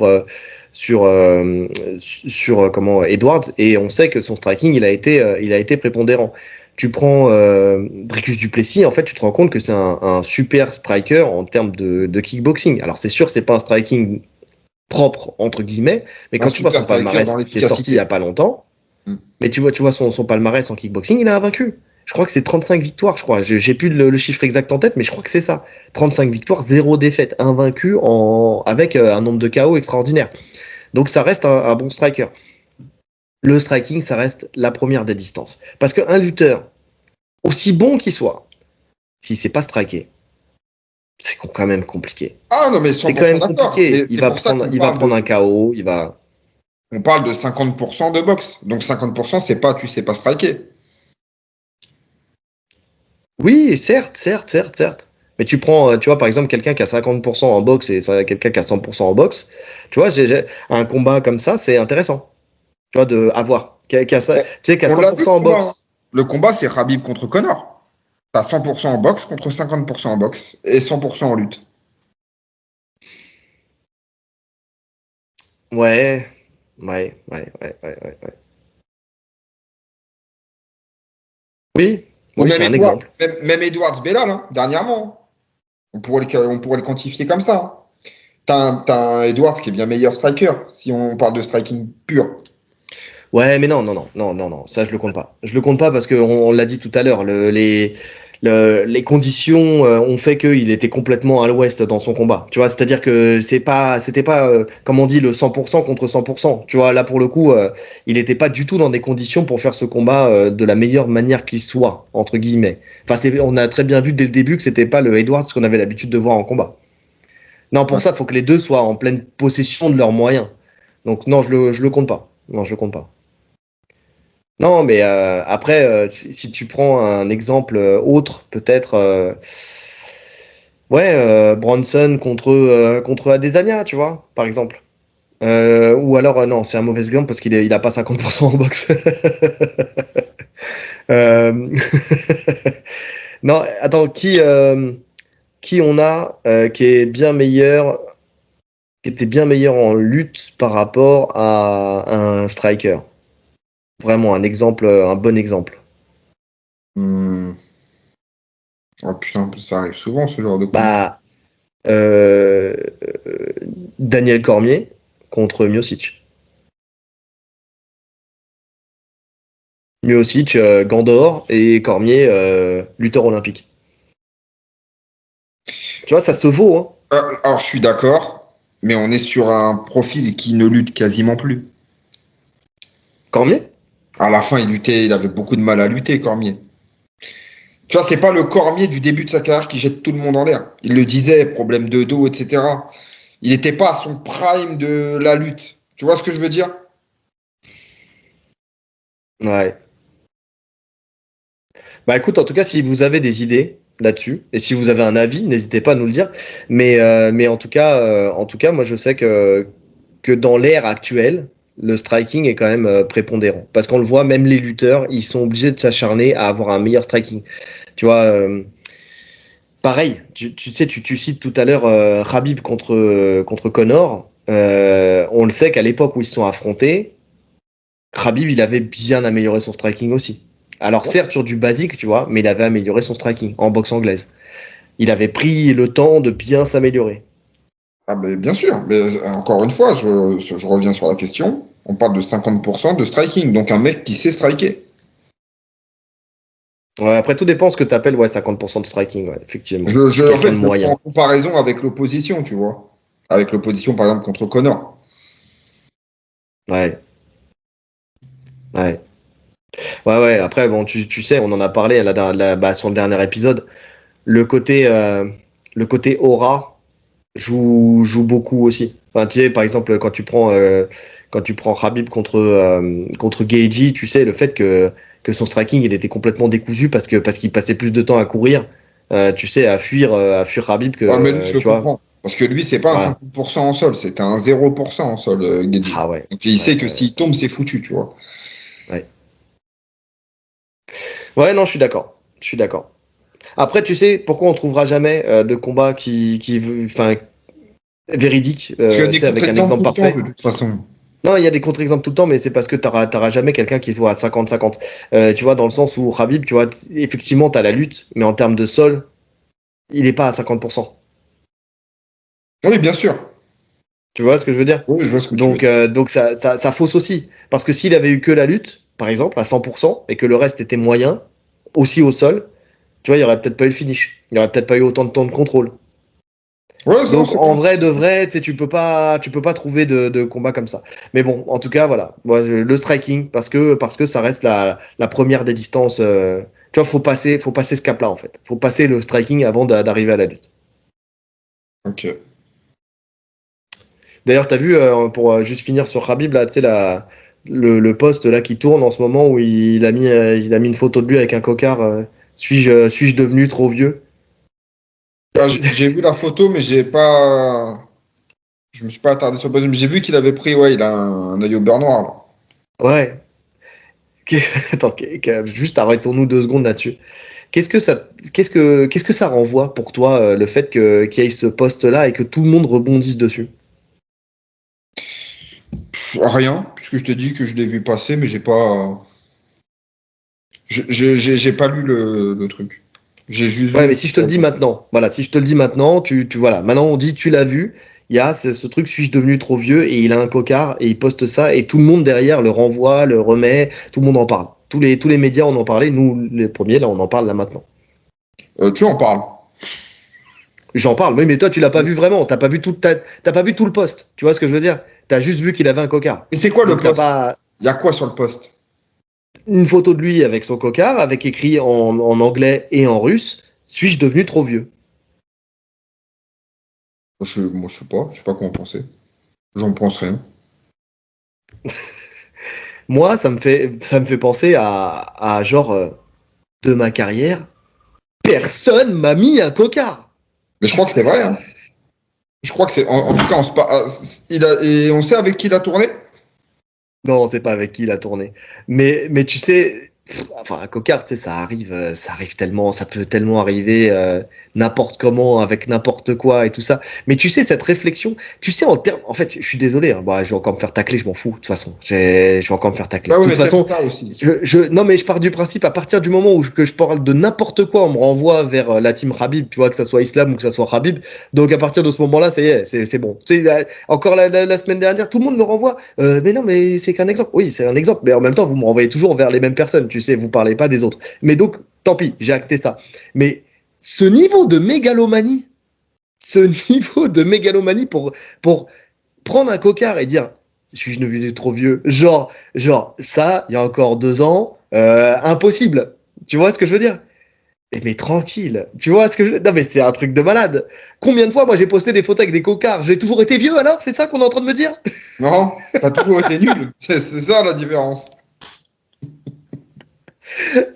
comment Edwards, et on sait que son striking il a été prépondérant. Tu prends Dricus Duplessis, en fait, tu te rends compte que c'est un super striker en termes de kickboxing. Alors, c'est sûr, c'est pas un striking propre, entre guillemets, mais Un quand tu vois super son striker dans palmarès qui est sorti il y a l'efficacité. pas longtemps, Mhm. mais tu vois son palmarès en kickboxing, il a vaincu. Je crois que c'est 35 victoires, je crois. J'ai plus le chiffre exact en tête, mais je crois que c'est ça. 35 victoires, 0 défaite, invaincu avec un nombre de KO extraordinaire. Donc, ça reste un bon striker. Le striking, ça reste la première des distances. Parce qu'un lutteur, aussi bon qu'il soit, si c'est pas striké, c'est quand même compliqué. Ah non, mais C'est quand 100% même d'accord. Mais compliqué. c'est pour ça Il va prendre un KO, on parle de 50% de boxe. Donc 50%, c'est pas, tu sais pas striker. Oui, certes. Mais tu prends, tu vois, par exemple, quelqu'un qui a 50% en boxe et quelqu'un qui a 100% en boxe, tu vois, un combat comme ça, c'est intéressant, tu vois, de avoir. Tu sais, qui a On l'a vu 100% le en combat, hein. boxe. Le combat, c'est Khabib contre Connor. T'as 100% en boxe contre 50% en boxe et 100% en lutte. Ouais, ouais. Oui, Ou oui, même c'est un exemple. Même Edwards Belal, hein, dernièrement. On pourrait le quantifier comme ça, hein. T'as un Edwards qui est bien meilleur striker, si on parle de striking pur. Ouais, mais non, ça je le compte pas. Je le compte pas parce que on l'a dit tout à l'heure, les conditions ont fait qu'il était complètement à l'ouest dans son combat. Tu vois, c'est-à-dire que c'était pas, comme on dit, le 100% contre 100%. Tu vois, là pour le coup, il était pas du tout dans des conditions pour faire ce combat de la meilleure manière qu'il soit, entre guillemets. Enfin, on a très bien vu dès le début que c'était pas le Edwards qu'on avait l'habitude de voir en combat. Non, pour Ouais. ça, il faut que les deux soient en pleine possession de leurs moyens. Donc non, je le compte pas. Non, je le compte pas. Non, mais après, si tu prends un exemple autre, peut-être, ouais, Bronson contre Adesanya, tu vois, par exemple. Ou alors, non, c'est un mauvais exemple parce il a pas 50% en boxe. Euh, non, attends, qui on a qui est bien meilleur? qui était bien meilleur en lutte par rapport à un striker. Vraiment un exemple, un bon exemple. Hmm. Oh putain, ça arrive souvent ce genre de combat. Bah, euh, euh, Daniel Cormier contre Miocic. Miocic, Gandor et Cormier, lutteur olympique. Tu vois, ça se vaut, hein. Alors, je suis d'accord, mais on est sur un profil qui ne lutte quasiment plus. Cormier? À la fin, il luttait, il avait beaucoup de mal à lutter, Cormier. Tu vois, c'est pas le Cormier du début de sa carrière qui jette tout le monde en l'air. Il le disait, problème de dos, etc. Il n'était pas à son prime de la lutte. Tu vois ce que je veux dire? Ouais. Bah écoute, en tout cas, si vous avez des idées là-dessus, et si vous avez un avis, n'hésitez pas à nous le dire. Mais en tout cas, moi je sais que dans l'ère actuelle, le striking est quand même prépondérant. Parce qu'on le voit, même les lutteurs, ils sont obligés de s'acharner à avoir un meilleur striking. Tu vois, pareil, tu sais, tu cites tout à l'heure Khabib contre Conor. On le sait qu'à l'époque où ils se sont affrontés, Khabib, il avait bien amélioré son striking aussi. Alors certes sur du basique, tu vois, mais il avait amélioré son striking en boxe anglaise. Il avait pris le temps de bien s'améliorer. Ah, mais bien sûr. Mais encore une fois, je reviens sur la question. On parle de 50% de striking. Donc un mec qui sait striker. Ouais, après, tout dépend ce que tu appelles ouais, 50% de striking, ouais, effectivement. En Quelqu'un fait, de je le prends moyen. en comparaison avec l'opposition, tu vois. Avec l'opposition, par exemple, contre Connor. Ouais, ouais. Ouais, ouais. Après, bon, tu sais, on en a parlé bah, sur le dernier épisode. Le côté, euh, le côté aura joue beaucoup aussi. Enfin, tu sais, par exemple, quand tu prends Khabib contre Gaethje, tu sais, le fait que son striking, il était complètement décousu parce qu'il passait plus de temps à courir, tu sais, à fuir Khabib que, Ah, mais lui, je le tu vois. comprends. Parce que lui, c'est pas un Voilà. 50% en sol, c'est un 0% en sol, Guedji. Ah ouais. Donc il Ouais, sait que s'il tombe, c'est foutu, tu vois. ouais. Ouais, non, je suis d'accord. Je suis d'accord. Après, tu sais, pourquoi on trouvera jamais de combat enfin, véridique, Parce qu'il y a tu des sais, avec un contre-exemples exemple tout le temps, de parfait. toute façon. Non, il y a des contre-exemples tout le temps, mais c'est parce que t'auras jamais quelqu'un qui soit à 50-50. Tu vois, dans le sens où Khabib, tu vois, effectivement, t'as la lutte, mais en termes de sol, il est pas à 50%. Oui, bien sûr. Tu vois ce que je veux dire? Oui, je vois ce que tu veux dire. Donc ça fausse aussi. Parce que s'il avait eu que la lutte, par exemple, à 100%, et que le reste était moyen, aussi au sol, tu vois, il y aurait peut-être pas eu le finish. Il y aurait peut-être pas eu autant de temps de contrôle. Ouais, non, Donc c'est en clair. vrai de vrai, tu sais, tu peux pas trouver de combat comme ça. Mais bon, en tout cas, voilà, moi, le striking parce que ça reste la première des distances. Tu vois, faut passer ce cap-là en fait. Faut passer le striking avant d'arriver à la lutte. Ok. D'ailleurs, t'as vu pour juste finir sur Khabib là, tu sais le post là qui tourne en ce moment où il a mis une photo de lui avec un cocard. Suis-je devenu trop vieux? Ah, j'ai vu la photo, mais j'ai pas. Je me suis pas attardé sur le poste, mais j'ai vu qu'il avait pris, ouais, il a un œil au beurre noir, là. Ouais. Attends, juste arrêtons-nous 2 secondes là-dessus. Qu'est-ce que ça renvoie pour toi, le fait qu'il y ait ce poste-là et que tout le monde rebondisse dessus? Rien, puisque je te dis que je l'ai vu passer, mais j'ai pas. J'ai pas lu le truc. J'ai juste Ouais, vu. mais si je te le dis maintenant, voilà, si je te le dis maintenant, voilà, maintenant on dit tu l'as vu, il y a ce truc, suis-je devenu trop vieux, et il a un cocard, et il poste ça, et tout le monde derrière le renvoie, le remet, tout le monde en parle. Tous les médias en ont parlé, nous les premiers, là, on en parle là maintenant. Tu en parles. J'en parle, oui, mais toi tu l'as pas vu vraiment, t'as pas vu tout le poste, tu vois ce que je veux dire? T'as juste vu qu'il avait un cocard. Et c'est quoi le Donc t'as poste? pas, Il y a quoi sur le poste? une photo de lui avec son cocard, avec écrit en anglais et en russe, suis-je devenu trop vieux? Moi, je sais pas quoi en penser. J'en pense rien. Moi, ça me fait penser à genre de ma carrière, personne m'a mis un cocard. Mais je crois que c'est vrai, hein. Je crois que c'est. En tout cas, et on sait avec qui il a tourné? Non, c'est pas avec qui il a tourné. Mais tu sais, Enfin, un cocard, tu sais, ça arrive tellement, ça peut tellement arriver n'importe comment, avec n'importe quoi et tout ça. Mais tu sais, cette réflexion, tu sais, en fait, je suis désolé, hein, bah, je vais encore me faire tacler, je m'en fous, de toute façon. Je vais encore me faire tacler. Ah De oui, toute mais t'aimes façon, ça aussi. non, mais je pars du principe, à partir du moment que je parle de n'importe quoi, on me renvoie vers la team Khabib, tu vois, que ça soit Islam ou que ça soit Khabib. Donc, à partir de ce moment-là, c'est bon. Tu sais, encore la semaine dernière, tout le monde me renvoie. Mais non, mais c'est qu'un exemple. Oui, c'est un exemple. Mais en même temps, vous me renvoyez toujours vers les mêmes personnes. Tu sais, vous parlez pas des autres. Mais donc, tant pis, j'ai acté ça. Mais ce niveau de mégalomanie, ce niveau de mégalomanie pour prendre un cocard et dire, suis-je devenu trop vieux? Ça, il y a encore 2 ans, impossible. Tu vois ce que je veux dire? Mais tranquille, tu vois ce que je... Non mais c'est un truc de malade. Combien de fois moi j'ai posté des photos avec des cocards? J'ai toujours été vieux alors? C'est ça qu'on est en train de me dire? Non, t'as toujours été nul. C'est ça la différence.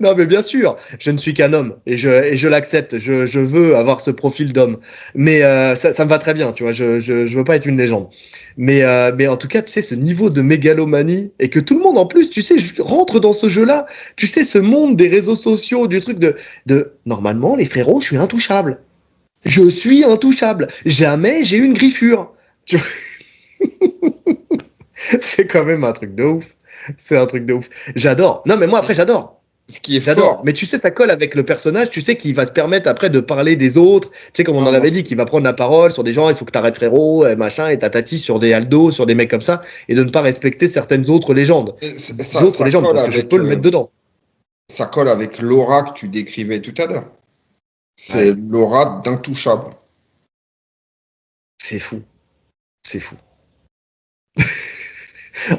Non mais bien sûr, je ne suis qu'un homme et je l'accepte. Je veux avoir ce profil d'homme. Mais ça me va très bien, tu vois. Je veux pas être une légende. Mais en tout cas, tu sais, ce niveau de mégalomanie et que tout le monde en plus, tu sais, rentre dans ce jeu-là. Tu sais, ce monde des réseaux sociaux, du truc de normalement les frérots, je suis intouchable. Je suis intouchable. Jamais j'ai une griffure. Tu vois. C'est quand même un truc de ouf. C'est un truc de ouf. J'adore. Non, mais moi, après, j'adore. Ce qui est J'adore. fort. Mais tu sais, ça colle avec le personnage. Tu sais qu'il va se permettre après de parler des autres. Tu sais, comme on Non, en non, avait dit, qu'il va prendre la parole sur des gens, il faut que t'arrêtes frérot, machin, et tatati sur des Aldo, sur des mecs comme ça, et de ne pas respecter certaines autres légendes. D'autres ça légendes, colle parce que je avec, peux le mettre dedans. ça colle avec l'aura que tu décrivais tout à l'heure. C'est Ouais. l'aura d'intouchable. C'est fou. C'est fou.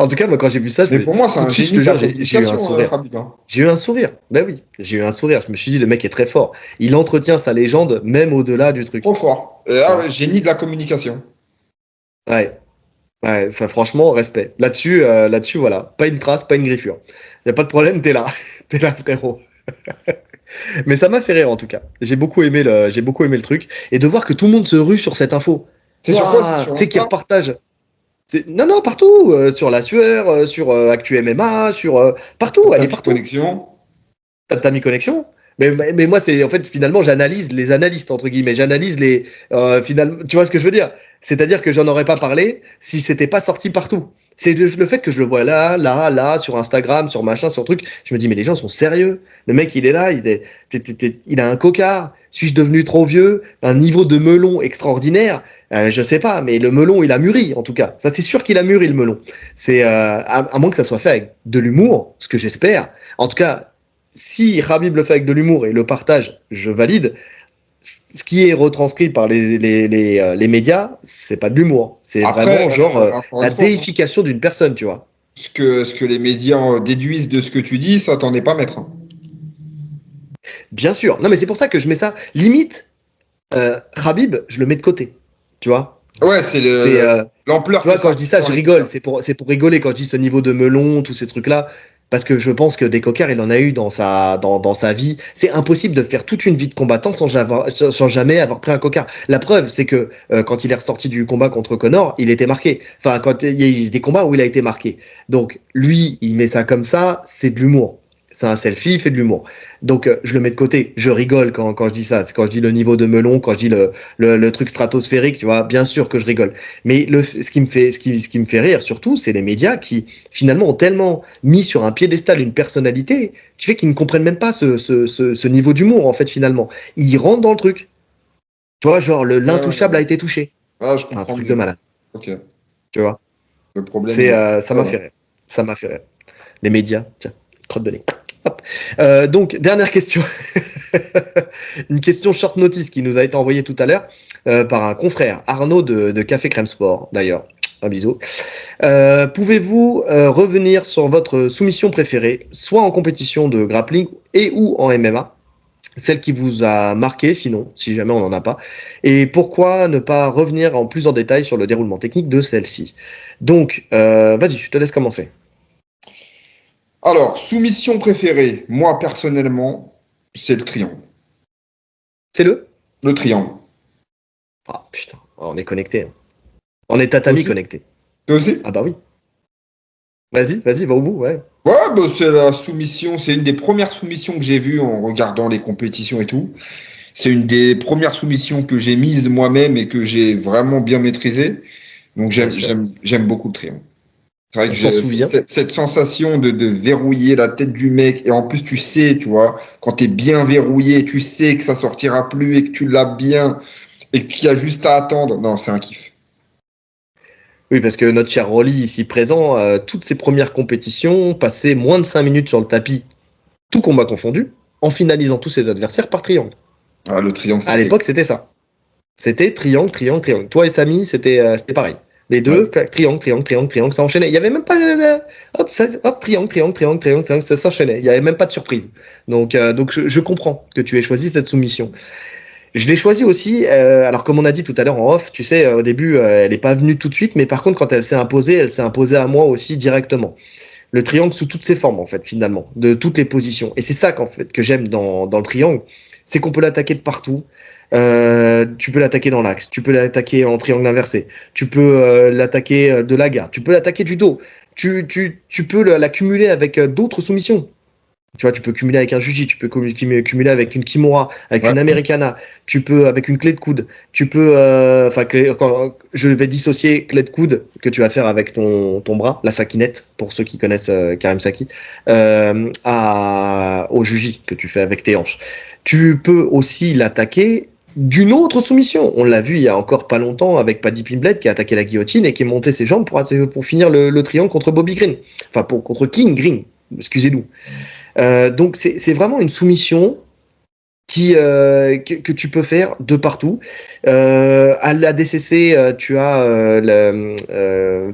En tout cas, moi, quand j'ai vu ça, Mais pour moi, c'est tout de un suite, je génie te de la jure, j'ai eu un communication, sourire. Khabib, hein. J'ai eu un sourire. Ben oui, j'ai eu un sourire. Je me suis dit, le mec est très fort. Il entretient sa légende, même au-delà du truc. Trop fort. Tu Ah vois. ouais, génie de la communication. Ouais. Ouais, ça, franchement, respect. Là-dessus, voilà. Pas une trace, pas une griffure. Y a pas de problème, t'es là. T'es là, frérot. Mais ça m'a fait rire, en tout cas. J'ai beaucoup aimé le truc. Et de voir que tout le monde se rue sur cette info. C'est sur quoi? C'est Waouh! Tu sur sais, qui Insta? repartage. Non, non, partout. Sur la sueur, sur Actu MMA, partout. Elle T'as est mis partout. connexion? T'as mis connexion? Mais moi, c'est en fait, finalement, j'analyse les analystes, entre guillemets. J'analyse finalement, tu vois ce que je veux dire? C'est-à-dire que j'en aurais pas parlé si c'était pas sorti partout. C'est le fait que je le vois là, sur Instagram, sur machin, sur truc. Je me dis, mais les gens sont sérieux. Le mec, il est là, il a un cocard. Suis-je devenu trop vieux? Un niveau de melon extraordinaire. Je sais pas, mais le melon, il a mûri, en tout cas. Ça, c'est sûr qu'il a mûri, le melon. C'est, à moins que ça soit fait avec de l'humour, ce que j'espère. En tout cas, si Khabib le fait avec de l'humour et le partage, je valide. Ce qui est retranscrit par les médias, c'est pas de l'humour. C'est Après, vraiment genre encore une la fois, hein, déification d'une personne, tu vois. ce que les médias déduisent de ce que tu dis, ça t'en est pas maître, hein. Bien sûr. Non, mais c'est pour ça que je mets ça. Limite, Khabib, je le mets de côté. Tu vois. Ouais, c'est C'est, l'ampleur tu que vois, ça quand je dis ça, prend dans je les rigole. médias. C'est pour rigoler quand je dis ce niveau de melon, tous ces trucs-là. Parce que je pense que des cocards, il en a eu dans sa vie. C'est impossible de faire toute une vie de combattant sans jamais avoir pris un cocard. La preuve, c'est que quand il est ressorti du combat contre Connor, il était marqué. Enfin, quand il y a eu des combats où il a été marqué. Donc, lui, il met ça comme ça, c'est de l'humour. C'est un selfie, il fait de l'humour. Donc, je le mets de côté. Je rigole quand je dis ça. C'est quand je dis le niveau de melon, quand je dis le truc stratosphérique, tu vois. Bien sûr que je rigole. Mais ce qui me fait rire, surtout, c'est les médias qui, finalement, ont tellement mis sur un piédestal une personnalité qui fait qu'ils ne comprennent même pas ce niveau d'humour, en fait, finalement. Ils rentrent dans le truc. Tu vois, genre, Ouais, ouais, l'intouchable ouais. a été touché. Ah, je C'est un comprends truc de mieux. malade. Ok. Tu vois. Le problème. Ça Ouais, m'a ouais. fait rire. Ça m'a fait rire. Les médias, tiens, crotte de nez. Hop. Donc, dernière question. Une question short notice qui nous a été envoyée tout à l'heure par un confrère, Arnaud de Café Crème Sport, d'ailleurs. Un bisou. Pouvez-vous revenir sur votre soumission préférée, soit en compétition de grappling et ou en MMA, celle qui vous a marqué, sinon, si jamais on n'en a pas, et pourquoi ne pas revenir en plus en détail sur le déroulement technique de celle-ci? Donc, vas-y, je te laisse commencer. Alors, soumission préférée, moi personnellement, c'est le triangle. C'est le? Le triangle. Ah, putain, on est connecté. On est Toi tatami aussi? connecté. Toi aussi? Ah bah oui. Vas-y, va au bout, ouais. Ouais, bah, c'est la soumission, c'est une des premières soumissions que j'ai vues en regardant les compétitions et tout. C'est une des premières soumissions que j'ai mises moi-même et que j'ai vraiment bien maîtrisée. Donc Bien sûr. j'aime beaucoup le triangle. C'est vrai On que s'en souvient. cette sensation de verrouiller la tête du mec, et en plus tu sais, tu vois, quand t'es bien verrouillé, tu sais que ça sortira plus et que tu l'as bien et qu'il y a juste à attendre. Non, c'est un kiff. Oui, parce que notre cher Rolly, ici présent, toutes ses premières compétitions, passaient moins de 5 minutes sur le tapis, tout combat confondu, en finalisant tous ses adversaires par triangle. Ah, le triangle, À c'était quelque l'époque, chose. c'était ça. C'était triangle, triangle, triangle. Toi et Samy, c'était pareil. Les deux, Ouais. triangle, triangle, triangle, triangle, ça enchaînait. Il n'y avait même pas. Hop, hop, triangle, triangle, triangle, triangle, triangle, ça s'enchaînait. Il n'y avait même pas de surprise. Donc je comprends que tu aies choisi cette soumission. Je l'ai choisi aussi, alors comme on a dit tout à l'heure en off, tu sais, au début, elle n'est pas venue tout de suite, mais par contre, quand elle s'est imposée à moi aussi directement. Le triangle sous toutes ses formes, en fait, finalement, de toutes les positions. Et c'est ça qu'en fait, que j'aime dans le triangle, c'est qu'on peut l'attaquer de partout. Tu peux l'attaquer dans l'axe, tu peux l'attaquer en triangle inversé, tu peux l'attaquer de la garde, tu peux l'attaquer du dos, tu peux l'accumuler avec d'autres soumissions. Tu vois, tu peux cumuler avec un Juji, tu peux cumuler avec une Kimura, avec Ouais. une Americana, tu peux avec une clé de coude, tu peux, enfin, je vais dissocier clé de coude que tu vas faire avec ton bras, la sakinette, pour ceux qui connaissent Karim Saki, au Juji que tu fais avec tes hanches. Tu peux aussi l'attaquer d'une autre soumission. On l'a vu il y a encore pas longtemps avec Paddy Pimblett qui a attaqué la guillotine et qui est monté ses jambes pour finir le triangle contre Bobby Green. Enfin, contre King Green, excusez-nous. Donc c'est vraiment une soumission que tu peux faire de partout. À la DCC, tu as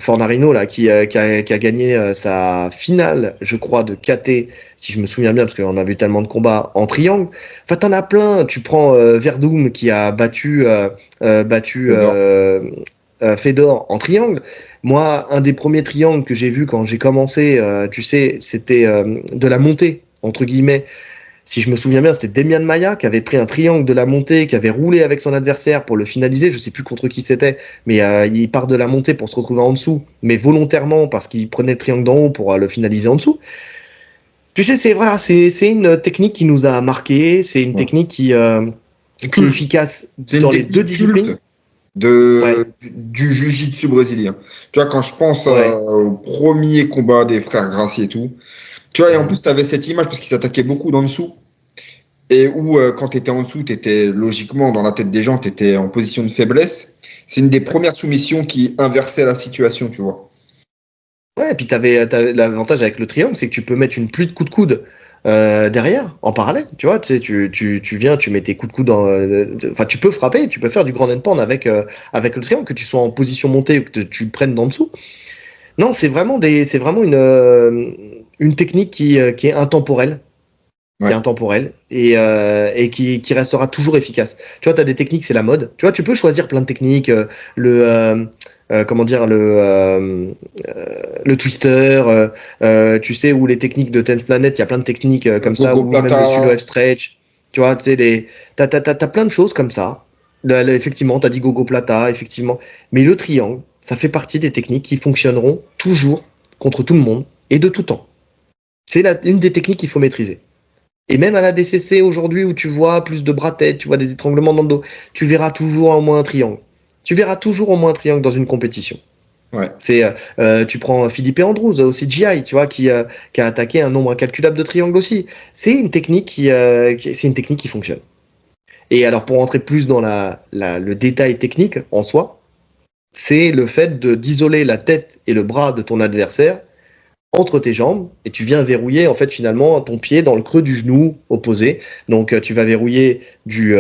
Fornarino là, qui a gagné sa finale, je crois, de KT, si je me souviens bien, parce qu'on a vu tellement de combats en triangle. Enfin, t'en as plein. Tu prends Verdum qui a battu J'adore. Fedor en triangle. Moi, un des premiers triangles que j'ai vu quand j'ai commencé, tu sais, c'était de la montée, entre guillemets. Si je me souviens bien, c'était Demian Maia qui avait pris un triangle de la montée, qui avait roulé avec son adversaire pour le finaliser. Je sais plus contre qui c'était, mais il part de la montée pour se retrouver en dessous, mais volontairement parce qu'il prenait le triangle d'en haut pour le finaliser en dessous. Tu sais, c'est une technique qui nous a marqué. C'est une Ouais. technique qui est Culte. efficace C'est une dans les deux technique disciplines. culte Ouais, du jiu-jitsu brésilien. Tu vois, quand je pense ouais. au premier combat des frères Gracie et tout, tu vois, et en Mhm. plus, tu avais cette image parce qu'ils s'attaquaient beaucoup d'en dessous. Et où, quand tu étais en dessous, tu étais logiquement dans la tête des gens, tu étais en position de faiblesse. C'est une des premières soumissions qui inversait la situation, tu vois. Ouais, et puis t'avais l'avantage avec le triangle, c'est que tu peux mettre une pluie de coups de coude derrière, en parallèle, tu vois, tu sais, tu viens, tu mets tes coups de coude, enfin, tu peux frapper, tu peux faire du grand end avec le triangle, que tu sois en position montée ou que tu le prennes d'en dessous. Non, c'est vraiment une technique qui est intemporelle, Ouais. et qui restera toujours efficace. Tu vois, tu as des techniques, c'est la mode. Tu vois, tu peux choisir plein de techniques, comment dire, le twister, tu sais, ou les techniques de Tense Planet, il y a plein de techniques comme ça, Gogo ou même le Plata. silhouette stretch. Tu vois, tu sais, t'as plein de choses comme ça. Effectivement, t'as dit Gogo Plata, effectivement. Mais le triangle, ça fait partie des techniques qui fonctionneront toujours contre tout le monde et de tout temps. C'est une des techniques qu'il faut maîtriser. Et même à la DCC aujourd'hui où tu vois plus de bras-tête, tu vois des étranglements dans le dos, tu verras toujours au moins un triangle. Tu verras toujours au moins un triangle dans une compétition. Ouais. C'est, tu prends Philippe Andrews au CGI, tu vois, qui a attaqué un nombre incalculable de triangles aussi. C'est une technique c'est une technique qui fonctionne. Et alors pour rentrer plus dans le détail technique en soi, c'est le fait d'isoler la tête et le bras de ton adversaire entre tes jambes et tu viens verrouiller en fait finalement ton pied dans le creux du genou opposé. Donc tu vas verrouiller du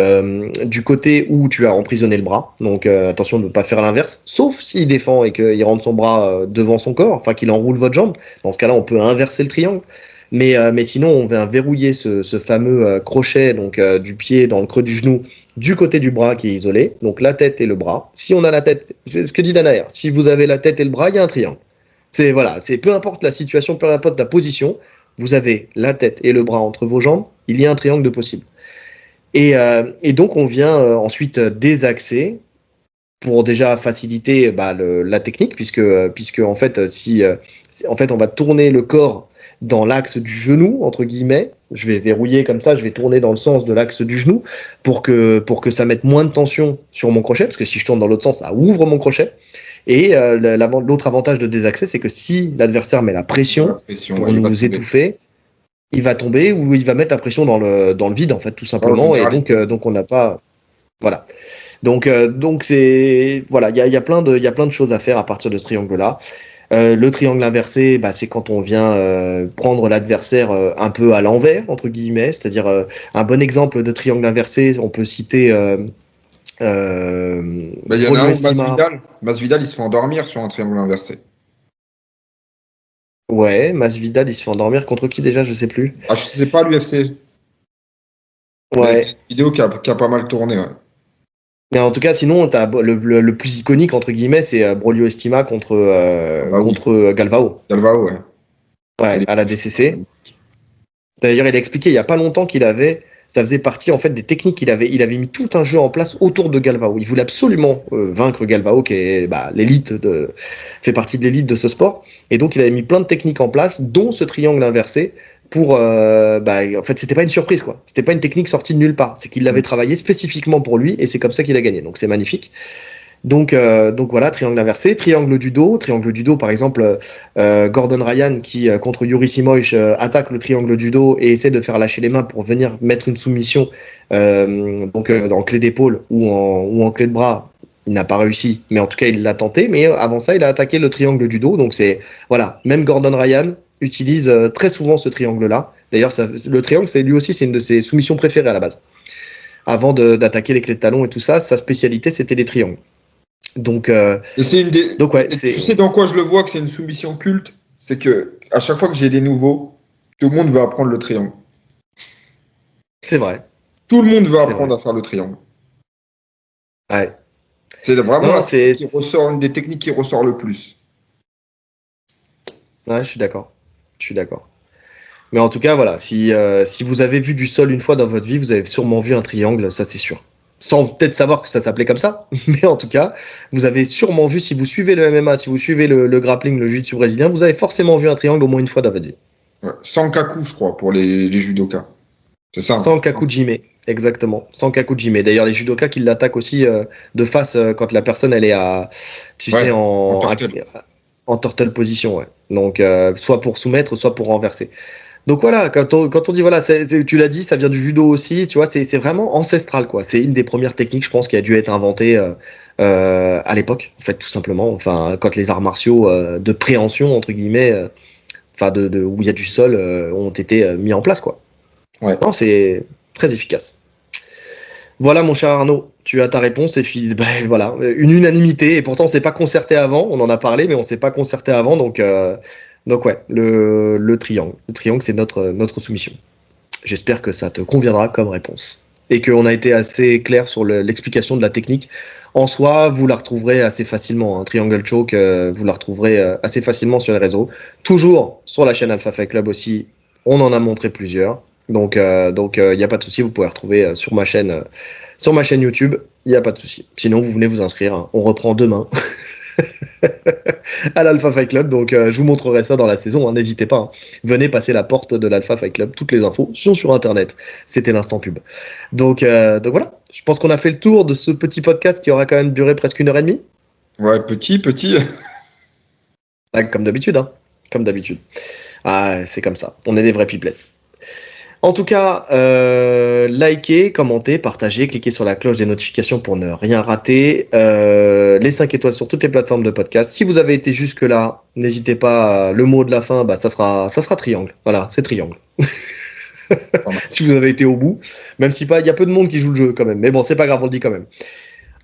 côté où tu as emprisonné le bras. Donc attention de ne pas faire l'inverse, sauf s'il défend et qu'il rentre son bras devant son corps, enfin qu'il enroule votre jambe. Dans ce cas-là, on peut inverser le triangle. Mais sinon, on vient verrouiller ce fameux crochet donc du pied dans le creux du genou du côté du bras qui est isolé, donc la tête et le bras. Si on a la tête, c'est ce que dit Danaer, si vous avez la tête et le bras, il y a un triangle. C'est voilà, c'est peu importe la situation, peu importe la position, vous avez la tête et le bras entre vos jambes, il y a un triangle de possible. Et donc on vient ensuite désaxer pour déjà faciliter la technique, puisque en fait, en fait, on va tourner le corps dans l'axe du genou, entre guillemets. Je vais verrouiller comme ça, je vais tourner dans le sens de l'axe du genou pour que ça mette moins de tension sur mon crochet, parce que si je tourne dans l'autre sens, ça ouvre mon crochet. Et l'autre avantage de désaxer, c'est que si l'adversaire met la pression pour nous étouffer, il va tomber ou il va mettre la pression dans le vide, en fait, tout simplement. Et donc on n'a pas... Voilà. Donc c'est voilà, il y a plein de choses à faire à partir de ce triangle-là. Le triangle inversé, c'est quand on vient prendre l'adversaire un peu à l'envers, entre guillemets, c'est-à-dire un bon exemple de triangle inversé, on peut citer il y en a un, Masvidal, il se fait endormir sur un triangle inversé. Ouais, Masvidal, il se fait endormir contre qui déjà, je sais plus. Ah, je sais pas, l'UFC. Ouais. C'est une vidéo qui a pas mal tourné, ouais. Mais en tout cas, sinon, t'as le plus iconique, entre guillemets, c'est Braulio Estima contre Galvao. Galvao, ouais. Ouais, à la DCC. D'ailleurs, il a expliqué il n'y a pas longtemps ça faisait partie en fait des techniques il avait mis tout un jeu en place autour de Galvao. Il voulait absolument vaincre Galvao, qui est fait partie de l'élite de ce sport. Et donc, il avait mis plein de techniques en place, dont ce triangle inversé. En fait, c'était pas une surprise, quoi. C'était pas une technique sortie de nulle part. C'est qu'il l'avait travaillé spécifiquement pour lui, et c'est comme ça qu'il a gagné. Donc, c'est magnifique. Donc voilà, triangle inversé, triangle du dos, par exemple, Gordon Ryan qui contre Yuri Simoic attaque le triangle du dos et essaie de faire lâcher les mains pour venir mettre une soumission en clé d'épaule ou en clé de bras. Il n'a pas réussi, mais en tout cas il l'a tenté. Mais avant ça, il a attaqué le triangle du dos. Donc c'est voilà, même Gordon Ryan utilise très souvent ce triangle-là. D'ailleurs, le triangle, c'est lui aussi, c'est une de ses soumissions préférées à la base. Avant d'attaquer les clés de talon et tout ça, sa spécialité c'était les triangles. Donc, tu sais dans quoi je le vois que c'est une soumission culte? C'est que à chaque fois que j'ai des nouveaux, tout le monde veut apprendre le triangle. C'est vrai. Tout le monde veut apprendre à faire le triangle. Ouais. C'est vraiment une des techniques qui ressort le plus. Ouais, je suis d'accord. Mais en tout cas, voilà, si vous avez vu du sol une fois dans votre vie, vous avez sûrement vu un triangle, ça c'est sûr. Sans peut-être savoir que ça s'appelait comme ça, mais en tout cas, vous avez sûrement vu, si vous suivez le MMA, si vous suivez le grappling, le jiu-jitsu brésilien, vous avez forcément vu un triangle au moins une fois dans votre vie. Ouais. Sankaku, je crois, pour les judokas. C'est ça. Sankaku Jime, exactement. Sankaku Jime. D'ailleurs, les judokas qui l'attaquent aussi de face quand la personne elle est en turtle position, ouais. Donc, soit pour soumettre, soit pour renverser. Donc voilà, quand on dit voilà, tu l'as dit, ça vient du judo aussi, tu vois, c'est vraiment ancestral, quoi. C'est une des premières techniques, je pense, qui a dû être inventée à l'époque, en fait, tout simplement. Enfin, quand les arts martiaux de préhension, entre guillemets, où il y a du sol, ont été mis en place, quoi. Ouais. Non, c'est très efficace. Voilà, mon cher Arnaud, tu as ta réponse et voilà, une unanimité. Et pourtant, on s'est pas concerté avant. On en a parlé, mais on s'est pas concerté avant, donc ouais, le triangle. Le triangle, c'est notre soumission. J'espère que ça te conviendra comme réponse. Et qu'on a été assez clair sur l'explication de la technique. En soi, vous la retrouverez assez facilement. Hein. Triangle Choke, vous la retrouverez assez facilement sur les réseaux. Toujours sur la chaîne Alpha Fight Club aussi. On en a montré plusieurs. Donc, il n'y a pas de souci. Vous pouvez retrouver sur ma chaîne YouTube. Il n'y a pas de souci. Sinon, vous venez vous inscrire. Hein. On reprend demain. À l'Alpha Fight Club, donc je vous montrerai ça dans la saison, hein, n'hésitez pas, hein. Venez passer la porte de l'Alpha Fight Club, toutes les infos sont sur internet, c'était l'instant pub. Donc voilà, je pense qu'on a fait le tour de ce petit podcast qui aura quand même duré presque 1h30. Ouais, petit. Comme d'habitude, hein, comme d'habitude. Ah, c'est comme ça, on est des vrais pipelettes. En tout cas, likez, commentez, partagez, cliquez sur la cloche des notifications pour ne rien rater. Les 5 étoiles sur toutes les plateformes de podcast. Si vous avez été jusque-là, n'hésitez pas, le mot de la fin, ça sera triangle. Voilà, c'est triangle. Si vous avez été au bout, même si il y a peu de monde qui joue le jeu quand même. Mais bon, c'est pas grave, on le dit quand même.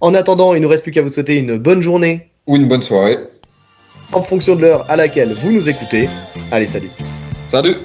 En attendant, il ne nous reste plus qu'à vous souhaiter une bonne journée. Ou une bonne soirée. En fonction de l'heure à laquelle vous nous écoutez. Allez, salut. Salut.